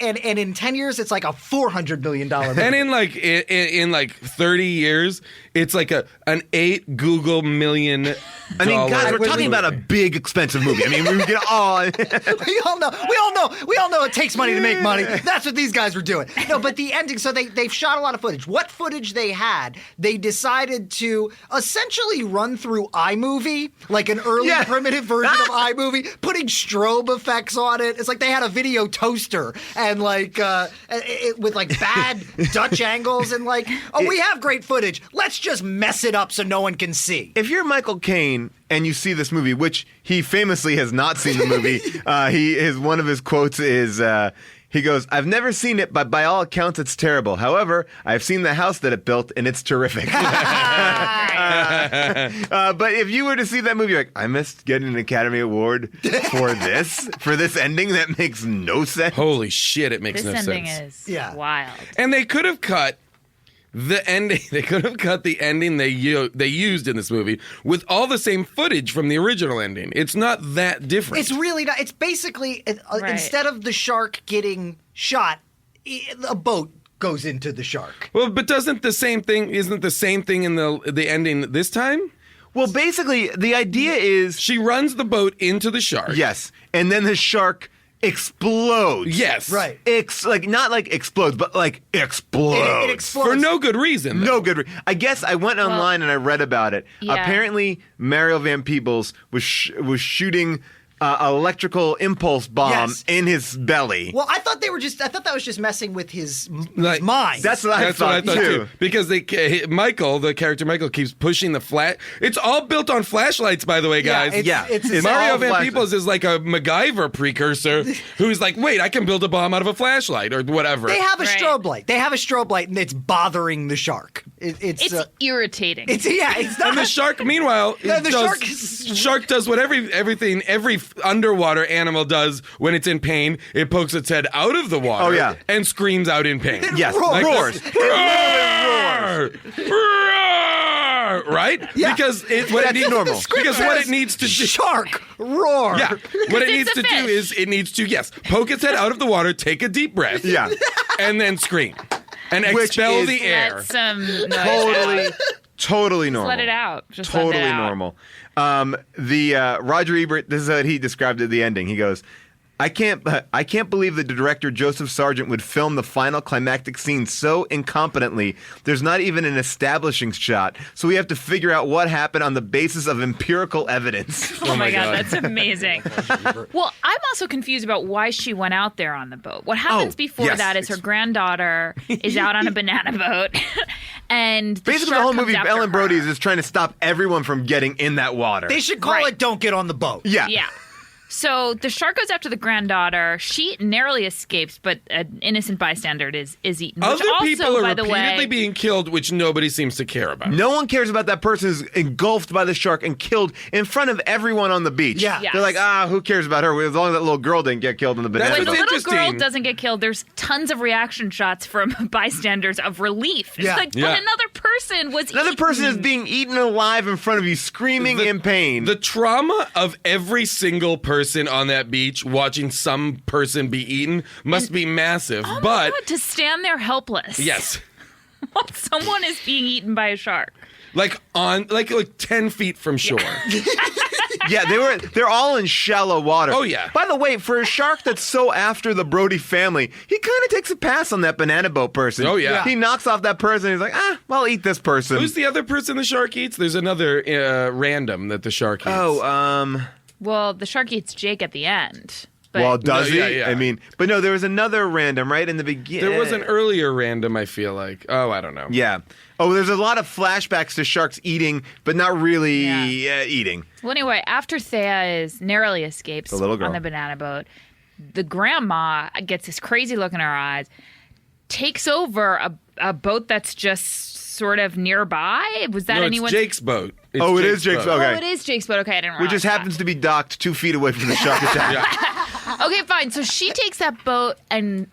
S5: And in 10 years, it's like a $400 million movie.
S4: And in 30 years, it's like an 8 Google million.
S1: I mean, guys, we're talking about a big, expensive movie. I mean, we get all.
S5: we all know it takes money to make money. That's what these guys were doing. No, but the ending. So they've shot a lot of footage. What footage they had, they decided to essentially run through iMovie, like an early primitive version of iMovie, putting strobe effects on it. It's like they had a video toaster and with bad Dutch angles and we have great footage. Let's just mess it up so no one can see.
S1: If you're Michael Caine and you see this movie, which he famously has not seen the movie, one of his quotes is he goes, "I've never seen it, but by all accounts, it's terrible. However, I've seen the house that it built, and it's terrific." But if you were to see that movie, you're like, I missed getting an Academy Award for this ending that makes no sense.
S4: Holy shit, it makes no sense.
S3: This ending is wild.
S4: And they could have cut the ending. They could have cut the ending they used in this movie with all the same footage from the original ending. It's not that different.
S5: It's really not. It's basically instead of the shark getting shot, a boat goes into the shark.
S4: Well, but isn't the same thing in the ending this time?
S1: Well, basically, the idea is
S4: she runs the boat into the shark.
S1: Yes, and then the shark explodes.
S4: Yes.
S5: Right.
S1: Not explodes, but explodes.
S5: It explodes.
S4: For no good reason.
S1: No good reason. I guess I went online and I read about it.
S3: Yeah.
S1: Apparently, Mario Van Peebles was shooting electrical impulse bomb in his belly.
S5: Well, I thought that was just messing with his mind.
S1: That's what I thought too.
S4: Because Michael, the character Michael, keeps pushing the flat. It's all built on flashlights, by the way, guys.
S5: It's
S4: Mario Van Peebles is like a MacGyver precursor who's like, wait, I can build a bomb out of a flashlight or whatever.
S5: They have a strobe light. They have a strobe light, and it's bothering the shark. It's
S3: irritating.
S5: It's not.
S4: And the shark, meanwhile, shark does what every underwater animal does when it's in pain. It pokes its head out of the water and screams out in pain.
S1: Yes,
S5: roars.
S4: Roar! Right?
S5: Yeah.
S4: Because what it needs to do.
S5: Shark roar.
S4: Yeah. What it needs to do is it needs to poke its head out of the water, take a deep breath, and then scream and expel the air.
S1: Totally normal.
S3: Just let it out.
S1: Totally normal. Roger Ebert, this is how he described the ending. He goes, I can't believe the director Joseph Sargent would film the final climactic scene so incompetently. There's not even an establishing shot, so we have to figure out what happened on the basis of empirical evidence.
S3: Oh my God, that's amazing. Well, I'm also confused about why she went out there on the boat. What happens before that is her granddaughter is out on a banana boat, and
S1: basically the whole movie, Ellen Brody is just trying to stop everyone from getting in that water.
S5: They should call it "Don't Get on the Boat."
S1: Yeah.
S3: So the shark goes after the granddaughter. She narrowly escapes, but an innocent bystander is eaten.
S4: Other people are repeatedly being killed, which nobody seems to care about.
S1: No one cares about that person who's engulfed by the shark and killed in front of everyone on the beach.
S5: Yeah.
S1: They're like, who cares about her? As long as that little girl didn't get killed in the banana.
S3: When the little girl doesn't get killed, there's tons of reaction shots from bystanders of relief. It's but another person was
S1: Another person is being eaten alive in front of you, screaming in pain.
S4: The trauma of every single person on that beach watching some person be eaten must be massive.
S3: Oh
S4: but
S3: my God, to stand there helpless.
S4: Yes.
S3: While someone is being eaten by a shark.
S4: Like 10 feet from shore.
S1: Yeah, they're all in shallow water.
S4: Oh, yeah.
S1: By the way, for a shark that's so after the Brody family, he kind of takes a pass on that banana boat person.
S4: Oh, yeah.
S1: He knocks off that person. He's like, I'll eat this person.
S4: Who's the other person the shark eats? There's another random that the shark eats.
S3: Well, the shark eats Jake at the end. But
S1: Well, does
S4: No,
S1: he?
S4: yeah.
S1: I mean, but no, there was another random right in the beginning.
S4: There was an earlier random, I feel like. Oh, I don't know.
S1: Yeah. Oh, there's a lot of flashbacks to sharks eating, but not really eating.
S3: Well, anyway, after Thea narrowly escapes
S1: The little girl.
S3: on the banana boat, the grandma gets this crazy look in her eyes, takes over a boat that's just sort of nearby. Was that
S4: No,
S3: anyone's?
S4: it's Jake's boat. It's
S1: Oh, it is Jake's boat. Okay.
S3: Oh, it is Jake's boat. Okay, I didn't realize
S1: Which just
S3: that.
S1: happens to be docked 2 feet away from the shark attack.
S3: Okay, fine. So she takes that boat and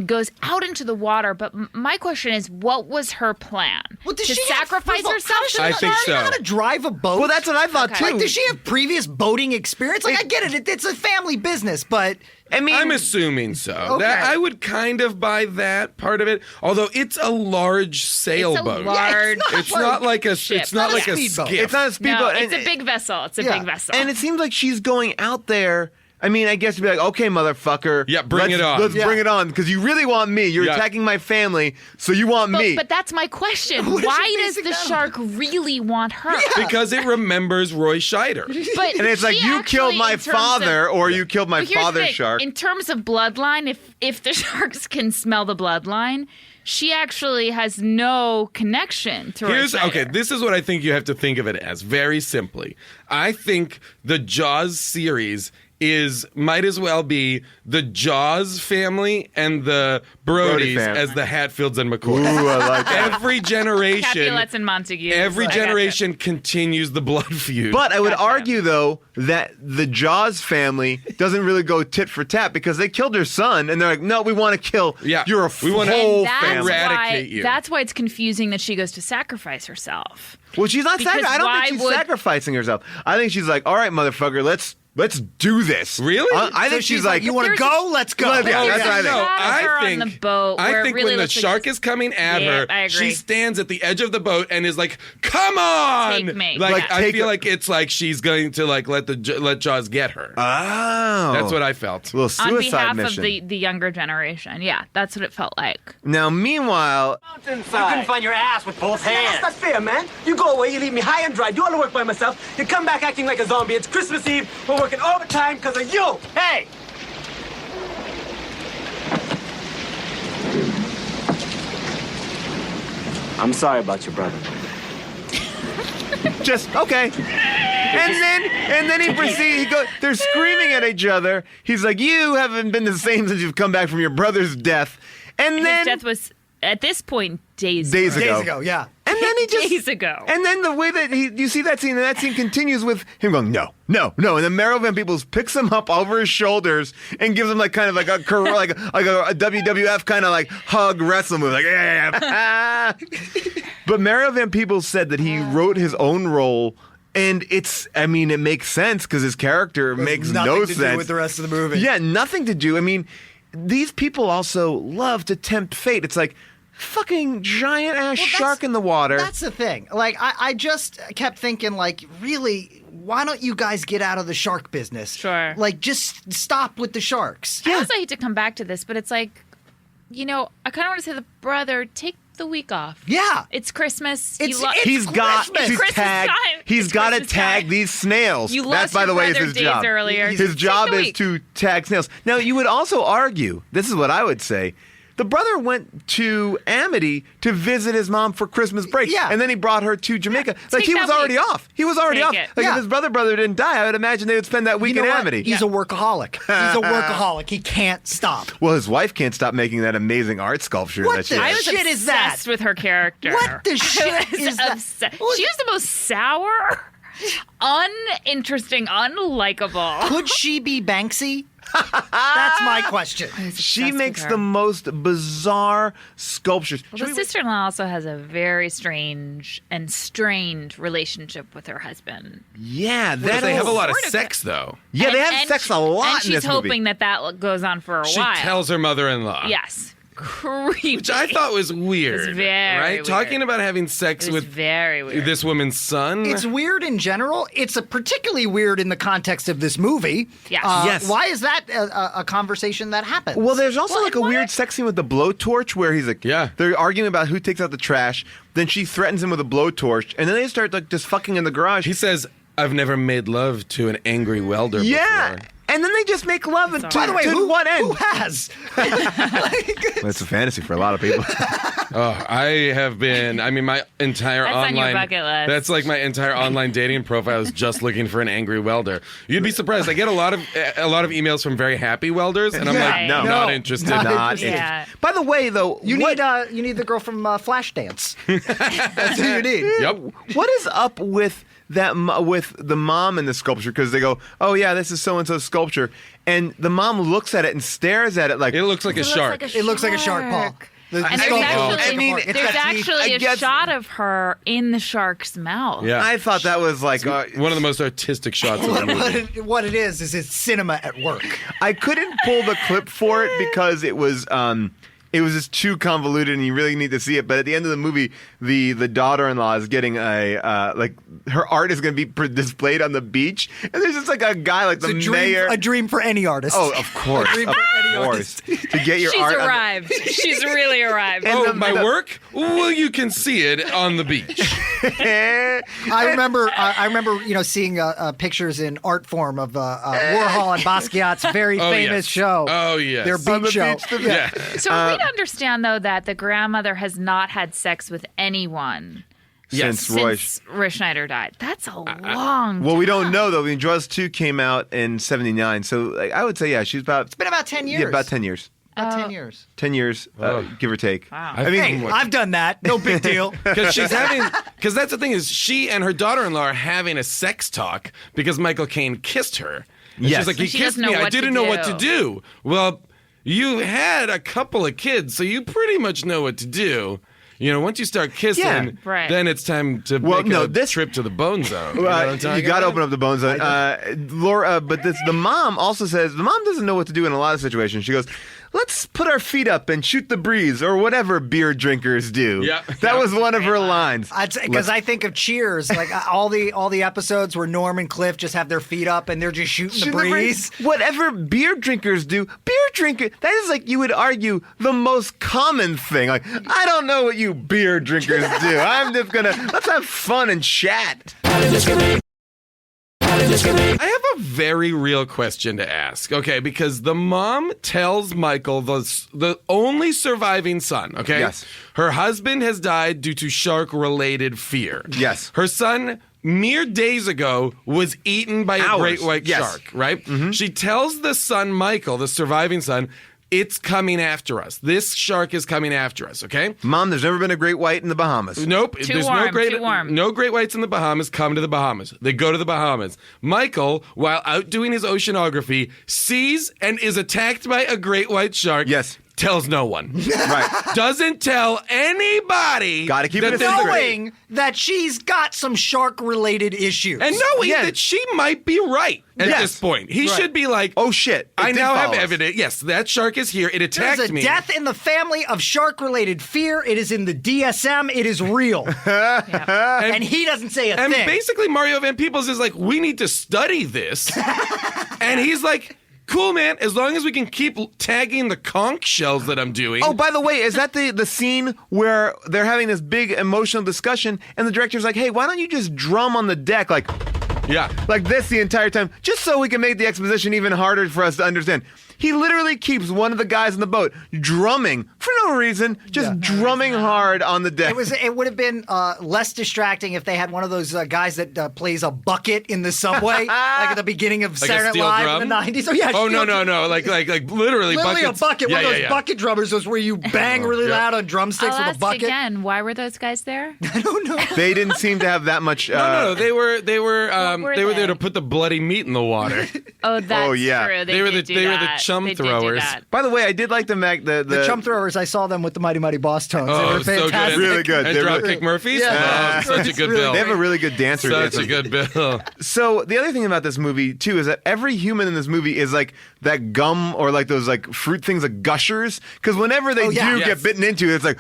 S3: goes out into the water. But my question is, what was her plan?
S5: Well, does
S3: to
S5: she
S3: sacrifice
S5: have,
S3: herself?
S5: Does she
S3: to
S4: I
S3: the
S4: think
S3: shark?
S4: so.
S5: know how to drive a boat?
S1: Well, that's what I thought,
S3: Okay.
S1: too.
S5: Like, does she have previous boating experience? Like, I get it. It's a family business, but
S1: I mean,
S4: I'm assuming so.
S5: Okay.
S4: I would kind of buy that part of it. Although it's a large sailboat.
S3: large-
S4: It's not like a.
S3: ship.
S4: It's not
S5: Not a
S4: like a
S5: speedboat.
S4: skiff.
S1: it's not a speedboat.
S3: No,
S1: and-
S3: it's a big vessel. It's a
S5: Yeah.
S3: big vessel.
S1: And it seems like she's going out there. I mean, I guess to be like, okay, motherfucker.
S4: Yeah, bring it on.
S1: Let's
S5: Yeah.
S1: bring it on because you really want me. You're
S4: Yeah.
S1: attacking my family, so you want me.
S3: But that's my question.
S5: What is
S3: Why
S5: she
S3: does
S5: basing
S3: the
S5: that on?
S3: shark really want her?
S4: Because it remembers Roy Scheider.
S3: But
S1: and it's like,
S3: she
S1: you killed
S3: actually,
S1: my
S3: in terms
S1: father,
S3: of-
S1: or you killed my
S3: But here's the
S1: father's
S3: thing.
S1: shark.
S3: In terms of bloodline, if the sharks can smell the bloodline, she actually has no connection to Roy Scheider.
S4: Okay, this is what I think you have to think of it as, very simply. I think the Jaws series might as well be the Jaws family and the
S1: Brody
S4: Brodies
S1: fam.
S4: as the Hatfields and McCoys.
S1: Ooh, I like that.
S4: Every generation,
S3: Capulets and Montague.
S4: every
S3: I gotcha.
S4: generation continues the blood feud.
S1: But I would
S3: Gotcha.
S1: argue, though, that the Jaws family doesn't really go tit for tat because they killed her son, and they're like, no, we want to kill your
S4: we wanna
S1: whole
S3: That's
S1: family.
S4: eradicate you.
S3: That's why it's confusing that she goes to sacrifice herself.
S1: Well, she's not
S3: Because
S1: I don't
S3: why
S1: think she's
S3: would-
S1: sacrificing herself. I think she's like, all right, motherfucker, let's do this.
S4: Really?
S1: I think
S5: so
S1: she's like,
S5: you want to
S3: There's
S5: go? Let's go.
S1: Well, yeah, that's what I think.
S3: Shot of
S4: I
S3: her
S4: think,
S3: on the boat
S4: I
S3: where it
S4: think
S3: really
S4: when the
S3: looks like
S4: shark
S3: she's-
S4: is coming at
S3: Yeah,
S4: her,
S3: I agree.
S4: she stands at the edge of the boat and is like, "Come on!"
S3: Take me.
S4: Like
S3: Yeah.
S4: I
S1: Take
S4: feel
S1: her-
S4: like it's like she's going to like let Jaws get her.
S1: oh.
S4: That's what I felt.
S1: little
S3: on
S1: suicide
S3: behalf
S1: mission.
S3: of the younger generation. Yeah, that's what it felt like.
S1: Now, meanwhile,
S10: You couldn't find your ass with both hands.
S11: That's not fair, man. You go away, you leave me high and dry, do all the work by myself. You come back acting like a zombie. It's Christmas Eve. We're working overtime because of you.
S10: Hey!
S11: I'm sorry about your brother.
S1: just okay. And then he proceeds. He goes. They're screaming at each other. He's like, "You haven't been the same since you've come back from your brother's death." And
S3: His
S1: then
S3: death was at this point days
S1: Days
S3: ago.
S5: Days ago, yeah.
S1: And then he just
S3: Days ago.
S1: And then the way that you see that scene, and that scene continues with him going, no, no, no. And then Mario Van Peebles picks him up over his shoulders and gives him like kind of like a WWF kind of like hug wrestle move, like yeah. But Mario Van Peebles said that he wrote his own role. And it makes sense because his character makes
S5: nothing
S1: no
S5: to
S1: sense
S5: do with the rest of the movie.
S1: Yeah, nothing to do. I mean, these people also love to tempt fate. It's like fucking giant ass shark in the water.
S5: That's the thing. Like, I just kept thinking, like, really, why don't you guys get out of the shark business?
S3: Sure.
S5: Like, just stop with the sharks.
S3: I also hate to come back to this, but it's like, I kind of want to say the brother, take the week off.
S5: Yeah.
S3: It's Christmas.
S5: It's
S1: He's got
S5: Christmas.
S1: to
S3: Christmas
S1: tag.
S3: time.
S1: He's
S3: It's
S1: got to
S3: Christmas
S1: tag
S3: time.
S1: these snails.
S3: You
S1: That,
S3: lost
S1: by
S3: your
S1: the way, is
S3: brother
S1: his
S3: days
S1: job.
S3: earlier.
S1: His
S3: Take
S1: job
S3: the
S1: is
S3: week.
S1: to tag snails. Now, you would also argue. This is what I would say. The brother went to Amity to visit his mom for Christmas break.
S5: Yeah.
S1: And then he brought her to Jamaica. Like, he
S3: Take
S1: was
S3: that
S1: already
S3: week.
S1: off. He was already
S3: Take
S1: off.
S3: it.
S1: Like,
S5: Yeah.
S1: if his brother didn't die, I would imagine they would spend that week
S5: You know
S1: in
S5: what?
S1: Amity.
S5: He's a workaholic. He's a workaholic. He can't stop.
S1: Well, his wife can't stop making that amazing art sculpture.
S5: What
S1: that she
S5: the
S3: I
S1: has.
S3: was
S5: shit is that?
S3: obsessed with her character.
S5: What the shit
S3: I was
S5: is that?
S3: obsessed. She was the most sour, uninteresting, unlikable.
S5: Could she be Banksy? That's my question.
S1: She makes the most bizarre sculptures.
S3: Well, the sister-in-law also has a very strange and strained relationship with her husband.
S1: Yeah,
S4: But they have a lot of
S3: Sort of
S4: sex, though.
S1: Yeah, they have
S3: And
S1: sex a lot
S3: And
S1: in
S3: she's
S1: this
S3: hoping
S1: movie.
S3: that goes on for a
S4: She
S3: while.
S4: tells her mother-in-law.
S3: Yes. Creepy.
S4: Which I thought was weird.
S3: It's very
S4: right?
S3: weird.
S4: Talking about having sex
S3: It was
S4: with
S3: very weird.
S4: this woman's son.
S5: It's weird in general. It's particularly weird in the context of this movie.
S3: Yes.
S1: Yes.
S5: Why is that a conversation that happens?
S1: Well, there's also
S3: Well,
S1: like a
S3: why-
S1: weird sex scene with the blowtorch where he's like,
S4: Yeah.
S1: they're arguing about who takes out the trash. Then she threatens him with a blowtorch, and then they start like just fucking in the garage.
S4: He says, "I've never made love to an angry welder
S1: yeah.
S4: before."
S1: And then they just make love and
S5: By the way, who
S1: end.
S5: has?
S1: It's a fantasy for a lot of people.
S4: I have been. I mean, my entire
S3: That's on your
S4: online.
S3: bucket list.
S4: That's like my entire online dating profile is just looking for an angry welder. You'd be surprised. I get a lot of emails from very happy welders, and I'm like,
S1: No.
S4: not interested.
S1: Not interested.
S3: Yeah.
S1: By the way, though,
S5: You need the girl from Flashdance. That's who you need.
S4: Yep.
S1: what is up with that with the mom and the sculpture? Because they go, "Oh yeah, this is so and so sculpture," and the mom looks at it and stares at it like
S4: It looks like a shark.
S5: It looks like a shark paw.
S3: And there's actually a shot of her in the shark's mouth.
S4: Yeah.
S1: I thought that was like
S4: One of the most artistic shots of the movie.
S5: What it is it's cinema at work.
S1: I couldn't pull the clip for it because it was just too convoluted and you really need to see it. But at the end of the movie, the daughter-in-law is getting her art is going to be displayed on the beach, and there's just like a guy like the mayor.
S5: A dream for any artist.
S1: Oh, of course,
S5: dream for any artist.
S1: to get your
S3: She's
S1: art.
S3: arrived. She's really arrived.
S1: And
S4: My work? Well, you can see it on the beach.
S5: I remember, seeing pictures in art form of Warhol and Basquiat's very famous show.
S4: Oh, yes.
S5: Their
S1: On
S5: beach
S1: the
S5: show.
S1: beach,
S4: Yeah.
S3: So we understand, though, that the grandmother has not had sex with anyone
S1: Since
S3: Roy Schneider died. That's a long
S1: Well, we don't
S3: time.
S1: know though. I mean, Jaws 2 came out in '79, so I would say she's about.
S5: It's been about 10 years.
S1: Yeah, about 10 years.
S5: About 10 years.
S1: 10 years, give or take.
S3: Wow.
S1: I mean,
S5: Hey, I've done that. No big deal.
S4: Because that's the thing is she and her daughter-in-law are having a sex talk because Michael Caine kissed her. And
S1: Yes.
S4: she's like, he
S3: She
S4: kissed
S3: doesn't know
S4: me. I
S3: what to
S4: didn't know what to
S3: do.
S4: do. Well, you had a couple of kids, so you pretty much know what to do. You know, once you start kissing,
S1: Yeah.
S3: Right.
S4: then it's time to make a trip to the bone zone. You know what I'm talking
S1: you got to
S4: about?
S1: open up the bone zone. Laura, but the mom also says the mom doesn't know what to do in a lot of situations. She goes, "Let's put our feet up and shoot the breeze," or whatever beer drinkers do.
S4: Yeah.
S1: That was one of her lines.
S5: Because I think of Cheers, like all the episodes where Norm and Cliff just have their feet up and they're just shooting the breeze.
S1: Whatever beer drinkers do, that is like you would argue the most common thing. Like, I don't know what you beer drinkers do. I'm just let's have fun and chat.
S4: I have a very real question to ask, okay? Because the mom tells Michael, the only surviving son, okay?
S1: Yes.
S4: Her husband has died due to shark-related fear.
S1: Yes.
S4: Her son, mere days ago, was eaten by a great white shark, right? Mm-hmm. She tells the son, Michael, the surviving son, it's coming after us. This shark is coming after us, okay?
S1: Mom, there's never been a great white in the Bahamas.
S4: Nope.
S3: Too warm.
S4: No great whites in the Bahamas. Come to the Bahamas. They go to the Bahamas. Michael, while out doing his oceanography, sees and is attacked by a great white shark.
S1: Yes.
S4: Tells no one.
S1: Right.
S4: Doesn't tell anybody.
S1: Gotta keep it a
S4: there's
S1: secret.
S5: Knowing that she's got some shark-related issues.
S4: And knowing
S1: Yeah.
S4: that she might be right at
S1: Yes.
S4: this point. He should be like,
S1: Oh shit!
S4: I
S1: It did
S4: now have
S1: follow us.
S4: evidence. Yes, that shark is here. It attacked
S5: There's a
S4: me.
S5: death in the family of shark-related fear. It is in the DSM. It is real. And he doesn't say a
S4: And
S5: thing.
S4: basically, Mario Van Peebles is like, we need to study this. And he's like, cool, man, as long as we can keep tagging the conch shells that I'm doing.
S1: Oh, by the way, is that the scene where they're having this big emotional discussion and the director's like, "Hey, why don't you just drum on the deck like this the entire time, just so we can make the exposition even harder for us to understand?" He literally keeps one of the guys in the boat drumming for no reason, just drumming hard on the deck.
S5: It would have been less distracting if they had one of those guys that plays a bucket in the subway, like at the beginning of
S4: Like a
S5: Saturday Night
S4: steel
S5: Live
S4: drum?
S5: in the 90s. Oh yeah.
S4: No. Like literally
S5: Literally
S4: buckets.
S5: a bucket. One of those
S4: Yeah.
S5: bucket drummers is where you bang really loud on drumsticks
S3: I'll
S5: with a
S3: ask
S5: bucket.
S3: again, why were those guys there?
S5: I don't know.
S1: They didn't seem to have that much.
S4: No, they were
S3: were
S4: there
S3: they?
S4: to put the bloody meat in the water.
S3: Oh, that's
S1: yeah.
S3: true.
S4: They were
S3: did
S4: the-
S3: do
S4: they were the
S3: that.
S4: chum
S3: They did do
S4: throwers.
S3: that.
S1: By the way, I did like
S5: The chum throwers, I saw them with the Mighty Mighty Boss Tones.
S4: Oh,
S5: they were
S4: so good.
S5: fantastic.
S1: Really good.
S4: And
S1: They're
S4: Dropkick
S1: really-
S4: Murphys?
S5: Yeah.
S4: Oh, such a good
S5: really
S4: bill.
S1: They have a really good dancer.
S4: Such
S1: dancer.
S4: a good bill.
S1: So the other thing about this movie too is that every human in this movie is like that gum or like those like fruit things, like gushers. Because whenever they do
S4: Yes.
S1: get bitten into, it's like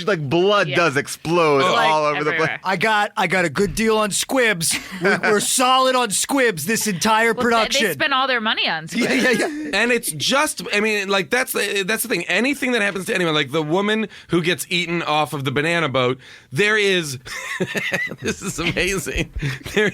S1: blood does explode all over the place.
S3: everywhere.
S5: I got a good deal on squibs. We're solid on squibs this entire production.
S3: They spent all their money on squibs.
S5: Yeah.
S4: And it's just, I mean, like, that's the thing. Anything that happens to anyone, like the woman who gets eaten off of the banana boat, there is, this is amazing.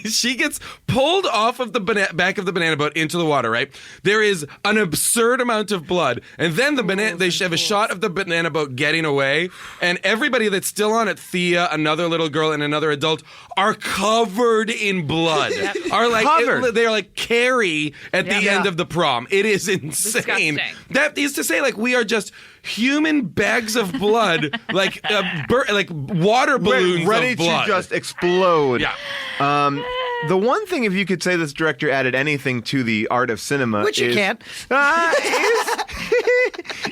S4: She gets pulled off of the back of the banana boat into the water, right? There is an absurd amount of blood. And then they have a shot of the banana boat getting away. And everybody that's still on it, Thea, another little girl, and another adult, are covered in blood. Are like, they're like Carrie at the end of the prom. It is insane.
S3: Disgusting.
S4: That is to say, like, we are just human bags of blood, like water balloons
S1: ready
S4: of blood.
S1: to just explode.
S4: Yeah.
S1: The one thing, if you could say this director added anything to the art of cinema,
S5: Which you can't.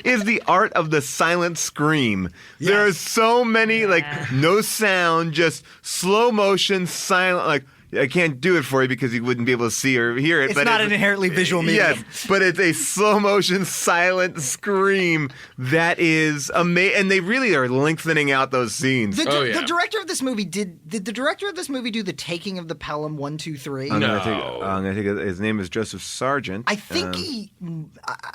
S1: is the art of the silent scream. Yes. There are so many, no sound, just slow motion, silent, I can't do it for you because you wouldn't be able to see or hear it.
S5: It's not an inherently visual medium.
S1: Yes, but it's a slow motion, silent scream that is amazing. And they really are lengthening out those scenes.
S5: The director of this movie did the director of this movie do The Taking of the Pelham 1, 2, 3?
S1: I'm gonna take his name is Joseph Sargent.
S5: I think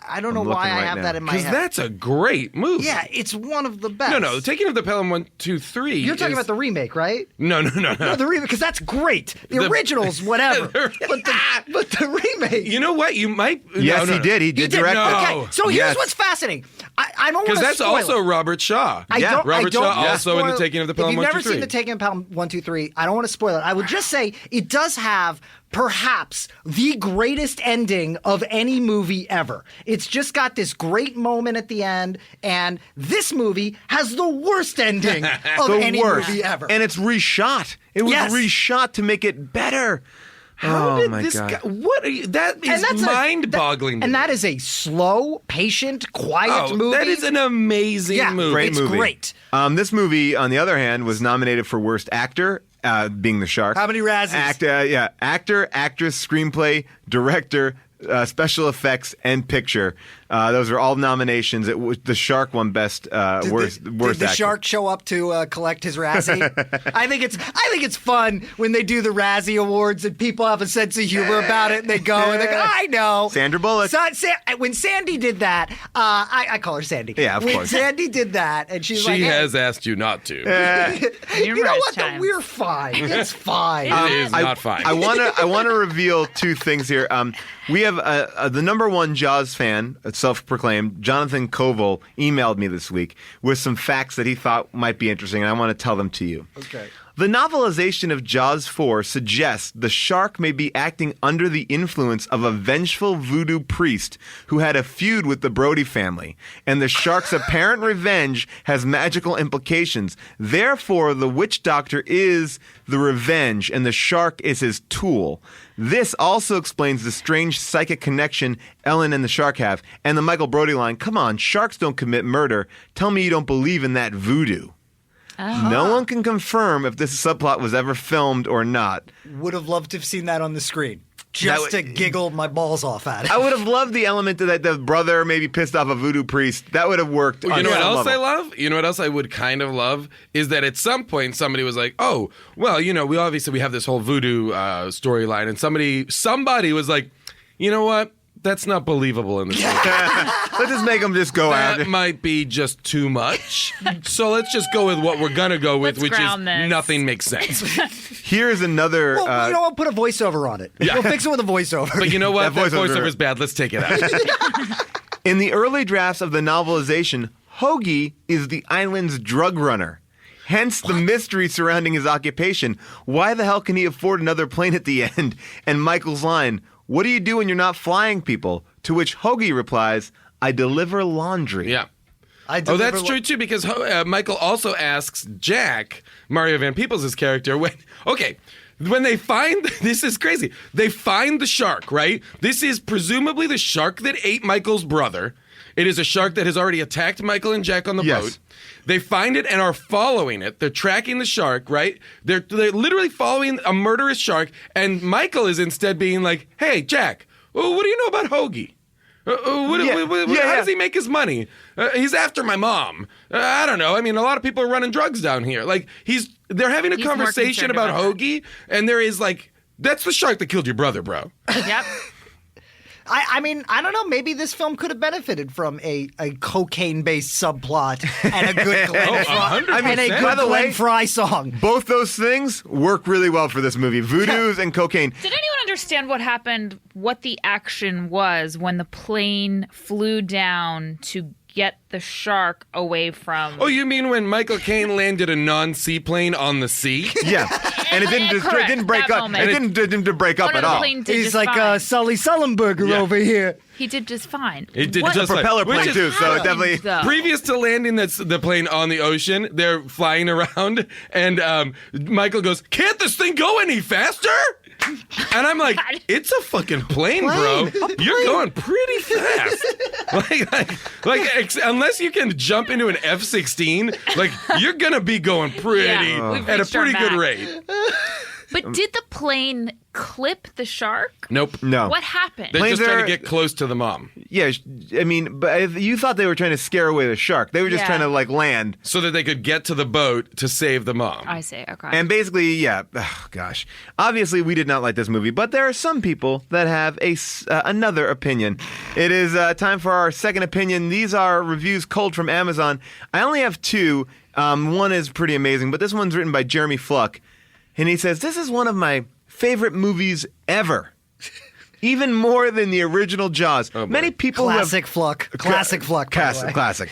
S5: I don't know why I have that in my head.
S4: Because that's a great movie.
S5: Yeah, it's one of the best.
S4: No, Taking of the Pelham 1, 2, 3.
S5: You're talking about the remake, right?
S4: No.
S5: No, the remake, because that's great. The original's whatever, but the remake.
S4: You know what? You might.
S1: Yes, he did. He did direct it.
S5: Okay, so here's what's fascinating. I don't want to
S4: because that's also Robert Shaw. Robert Shaw also in The Taking of the Pelham 1, 2, 3.
S5: If you've never seen The Taking of the Pelham 1, 2, 3, I don't want to spoil it. I would just say it does have perhaps the greatest ending of any movie ever. It's just got this great moment at the end, and this movie has the worst ending of any movie ever.
S1: And it's reshot. It was reshot to make it better.
S4: How did this guy? What are you? That is mind-boggling.
S5: And that is a slow, patient, quiet movie.
S4: That is an amazing movie.
S1: Great
S5: it's
S1: movie.
S5: Great.
S1: This movie, on the other hand, was nominated for Worst Actor, being the shark.
S5: How many Razzies?
S1: Actor, actress, screenplay, director, special effects, and picture. Those are all nominations. The shark won best worst
S5: Did the
S1: actor.
S5: shark show up to collect his Razzie? I think it's fun when they do the Razzie Awards and people have a sense of humor about it and they go and they go, I know.
S1: Sandra Bullock.
S5: When Sandy did that, I call her Sandy.
S1: Yeah, of course.
S5: When Sandy did that, and she's like,
S4: she has asked you not to.
S5: You know what? Though? We're fine. It's fine.
S4: It is not fine.
S1: I want to reveal two things here. We have the number one Jaws fan, self-proclaimed, Jonathan Koval, emailed me this week with some facts that he thought might be interesting, and I want to tell them to you.
S5: Okay.
S1: The novelization of Jaws 4 suggests the shark may be acting under the influence of a vengeful voodoo priest who had a feud with the Bordy family, and the shark's apparent revenge has magical implications. Therefore, the witch doctor is the revenge, and the shark is his tool. This also explains the strange psychic connection Ellen and the shark have, and the Michael Bordy line, "Come on, sharks don't commit murder. Tell me you don't believe in that voodoo." No one can confirm if this subplot was ever filmed or not.
S5: Would have loved to have seen that on the screen. Just to giggle my balls off at it.
S1: I would have loved the element that the brother maybe pissed off a voodoo priest. That would have worked.
S4: You know what else I love? You know what else I would kind of love? Is that at some point somebody was like, oh, well, we have this whole voodoo storyline, and somebody was like, you know what? That's not believable in this movie.
S1: Let's just make them just go out.
S4: That might be just too much. So let's just go with what we're going to go with, which is nothing makes sense.
S1: Here's another...
S5: Well, I'll put a voiceover on it. Yeah. We'll fix it with a voiceover.
S4: But you know what? That voiceover is bad. Let's take it out.
S1: In the early drafts of the novelization, Hoagie is the island's drug runner. Hence the mystery surrounding his occupation. Why the hell can he afford another plane at the end? And Michael's line... What do you do when you're not flying people? To which Hoagie replies, I deliver laundry.
S4: Yeah. That's true, too, because Michael also asks Jack, Mario Van Peebles' character, when they find, this is crazy, they find the shark, right? This is presumably the shark that ate Michael's brother. It is a shark that has already attacked Michael and Jack on the boat. They find it and are following it. They're tracking the shark, right? They're literally following a murderous shark, and Michael is instead being like, hey, Jack, well, what do you know about Hoagie? How does he make his money? He's after my mom. I don't know. I mean, a lot of people are running drugs down here. Like, they're having a conversation about Hoagie, and there is like, that's the shark that killed your brother, bro.
S3: Yep.
S5: I mean, I don't know. Maybe this film could have benefited from a cocaine-based subplot and a good Glenn Fry song.
S1: Both those things work really well for this movie. Voodoos and cocaine.
S3: Did anyone understand what happened, what the action was when the plane flew down to get the shark away from...
S4: Oh, you mean when Michael Caine landed a non-seaplane on the sea?
S1: Yeah. And it didn't break up. It didn't break up at all.
S5: He's like Sully Sullenberger over here.
S3: He did just fine.
S4: It did just
S1: a propeller plane too, so it definitely...
S4: Previous to landing the plane on the ocean, they're flying around, and Michael goes, "Can't this thing go any faster?" And I'm like, "It's a fucking plane, bro. You're going pretty fast. Unless you can jump into an F-16, like you're gonna be going pretty at a pretty good rate."
S3: But did the plane clip the shark?
S4: Nope.
S1: No.
S3: What happened?
S4: They're just trying to get close to the mom.
S1: Yeah, I mean, but you thought they were trying to scare away the shark. They were just trying to like land
S4: so that they could get to the boat to save the mom.
S3: I see. Okay.
S1: And basically, gosh. Obviously, we did not like this movie, but there are some people that have another opinion. It is time for our second opinion. These are reviews culled from Amazon. I only have two. One is pretty amazing, but this one's written by Jeremy Fluck. And he says, "This is one of my favorite movies ever. Even more than the original Jaws." Many people
S5: Classic Fluck.
S1: Classic.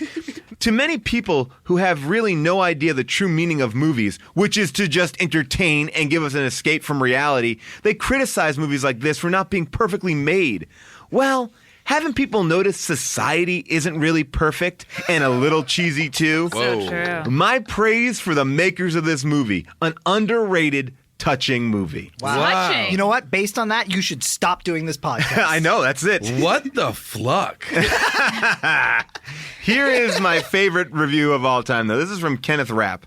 S1: To many people who have really no idea the true meaning of movies, which is to just entertain and give us an escape from reality, they criticize movies like this for not being perfectly made. Well, haven't people noticed society isn't really perfect and a little cheesy too?
S3: So true.
S1: My praise for the makers of this movie, an underrated, touching movie.
S5: Wow. You know what? Based on that, you should stop doing this podcast.
S1: I know, that's it.
S4: What the fluck?
S1: Here is my favorite review of all time, though. This is from Kenneth Rapp.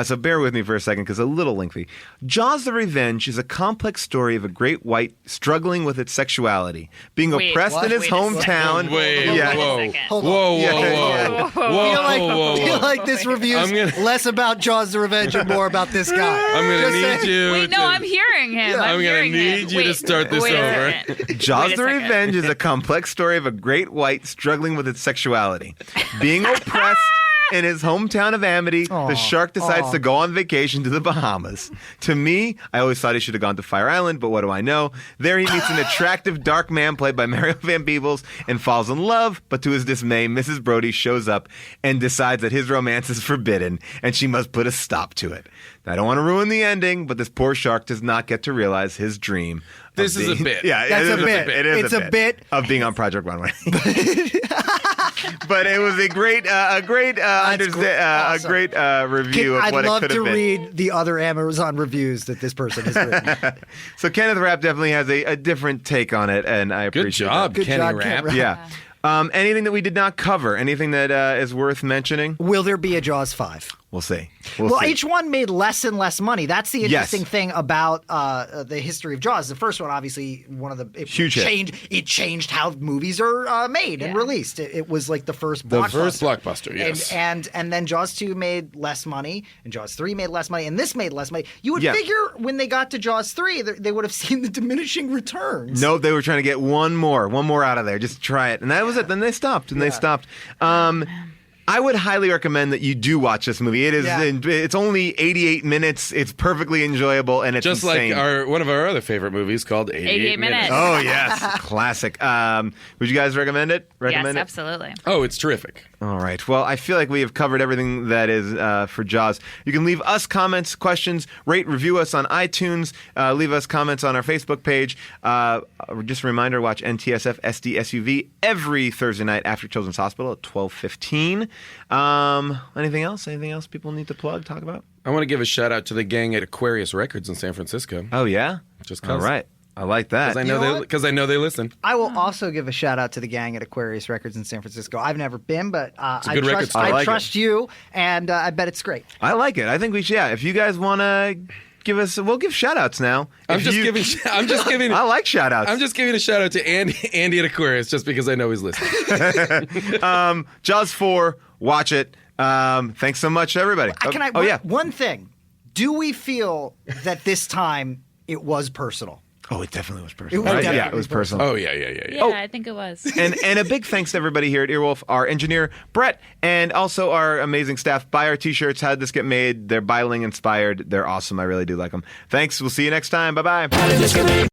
S1: So bear with me for a second, because it's a little lengthy. "Jaws the Revenge is a complex story of a great white struggling with its sexuality, being oppressed in his hometown."
S5: I feel like this review is less about Jaws the Revenge and more about this guy.
S4: I'm going to need you.
S3: Wait, no, I'm hearing him.
S4: I'm going to need you to start this over.
S1: "Jaws the Revenge is a complex story of a great white struggling with its sexuality, being oppressed in his hometown of Amity. The shark decides to go on vacation to the Bahamas. To me, I always thought he should have gone to Fire Island, but what do I know? There he meets an attractive dark man played by Mario Van Peebles and falls in love, but to his dismay, Mrs. Bordy shows up and decides that his romance is forbidden and she must put a stop to it. I don't want to ruin the ending, but this poor shark does not get to realize his dream.
S4: This is a bit.
S1: Yeah,
S5: That's
S1: it is
S5: a bit.
S1: It is
S5: a bit
S1: of being on Project Runway. But it was a great review of what it could have been.
S5: I'd love to read the other Amazon reviews that this person has written.
S1: So Kenneth Rapp definitely has a different take on it, and I appreciate
S4: that.
S5: Good job,
S4: Rapp.
S1: Yeah. Anything that we did not cover? Anything that is worth mentioning?
S5: Will there be a Jaws 5?
S1: We'll see.
S5: Well,
S1: see.
S5: each one made less and less money. That's the interesting thing about the history of Jaws. The first one, obviously, it changed how movies are made and released. It was like the first
S4: blockbuster, yes.
S5: And then Jaws 2 made less money, and Jaws 3 made less money, and this made less money. You would figure when they got to Jaws 3, they would have seen the diminishing returns.
S1: No, they were trying to get one more out of there. Just try it. And that was it. Then they stopped, I would highly recommend that you do watch this movie. It is. It's only 88 minutes. It's perfectly enjoyable, and it's
S4: just
S1: insane.
S4: like one of our other favorite movies called 88 Minutes.
S1: Oh yes, classic. Would you guys recommend it?
S3: Yes, absolutely.
S4: Oh, it's terrific.
S1: All right. Well, I feel like we have covered everything that is for Jaws. You can leave us comments, questions, rate, review us on iTunes. Leave us comments on our Facebook page. Just a reminder: watch NTSF SDSUV every Thursday night after Children's Hospital at 12:15. Anything else? Anything else people need to plug, talk about?
S4: I want to give a shout out to the gang at Aquarius Records in San Francisco.
S1: Oh, yeah?
S4: Just cause.
S1: All right. I like that.
S4: Because I know they listen.
S5: I will also give a shout out to the gang at Aquarius Records in San Francisco. I've never been, but I trust you, and I bet it's great.
S1: I like it. I think we should. Yeah, if you guys want to We'll give shout outs now.
S4: I'm just giving.
S1: I like shout outs.
S4: I'm just giving a shout out to Andy at Aquarius just because I know he's listening.
S1: Jaws 4, watch it. Thanks so much, everybody.
S5: One thing. Do we feel that this time it was personal?
S1: Oh, it definitely was personal.
S5: It
S1: was personal.
S4: Oh, yeah.
S3: Yeah, I think it was.
S1: And a big thanks to everybody here at Earwolf, our engineer, Brett, and also our amazing staff. Buy our t-shirts. How did this get made? They're Biling inspired. They're awesome. I really do like them. Thanks. We'll see you next time. Bye-bye.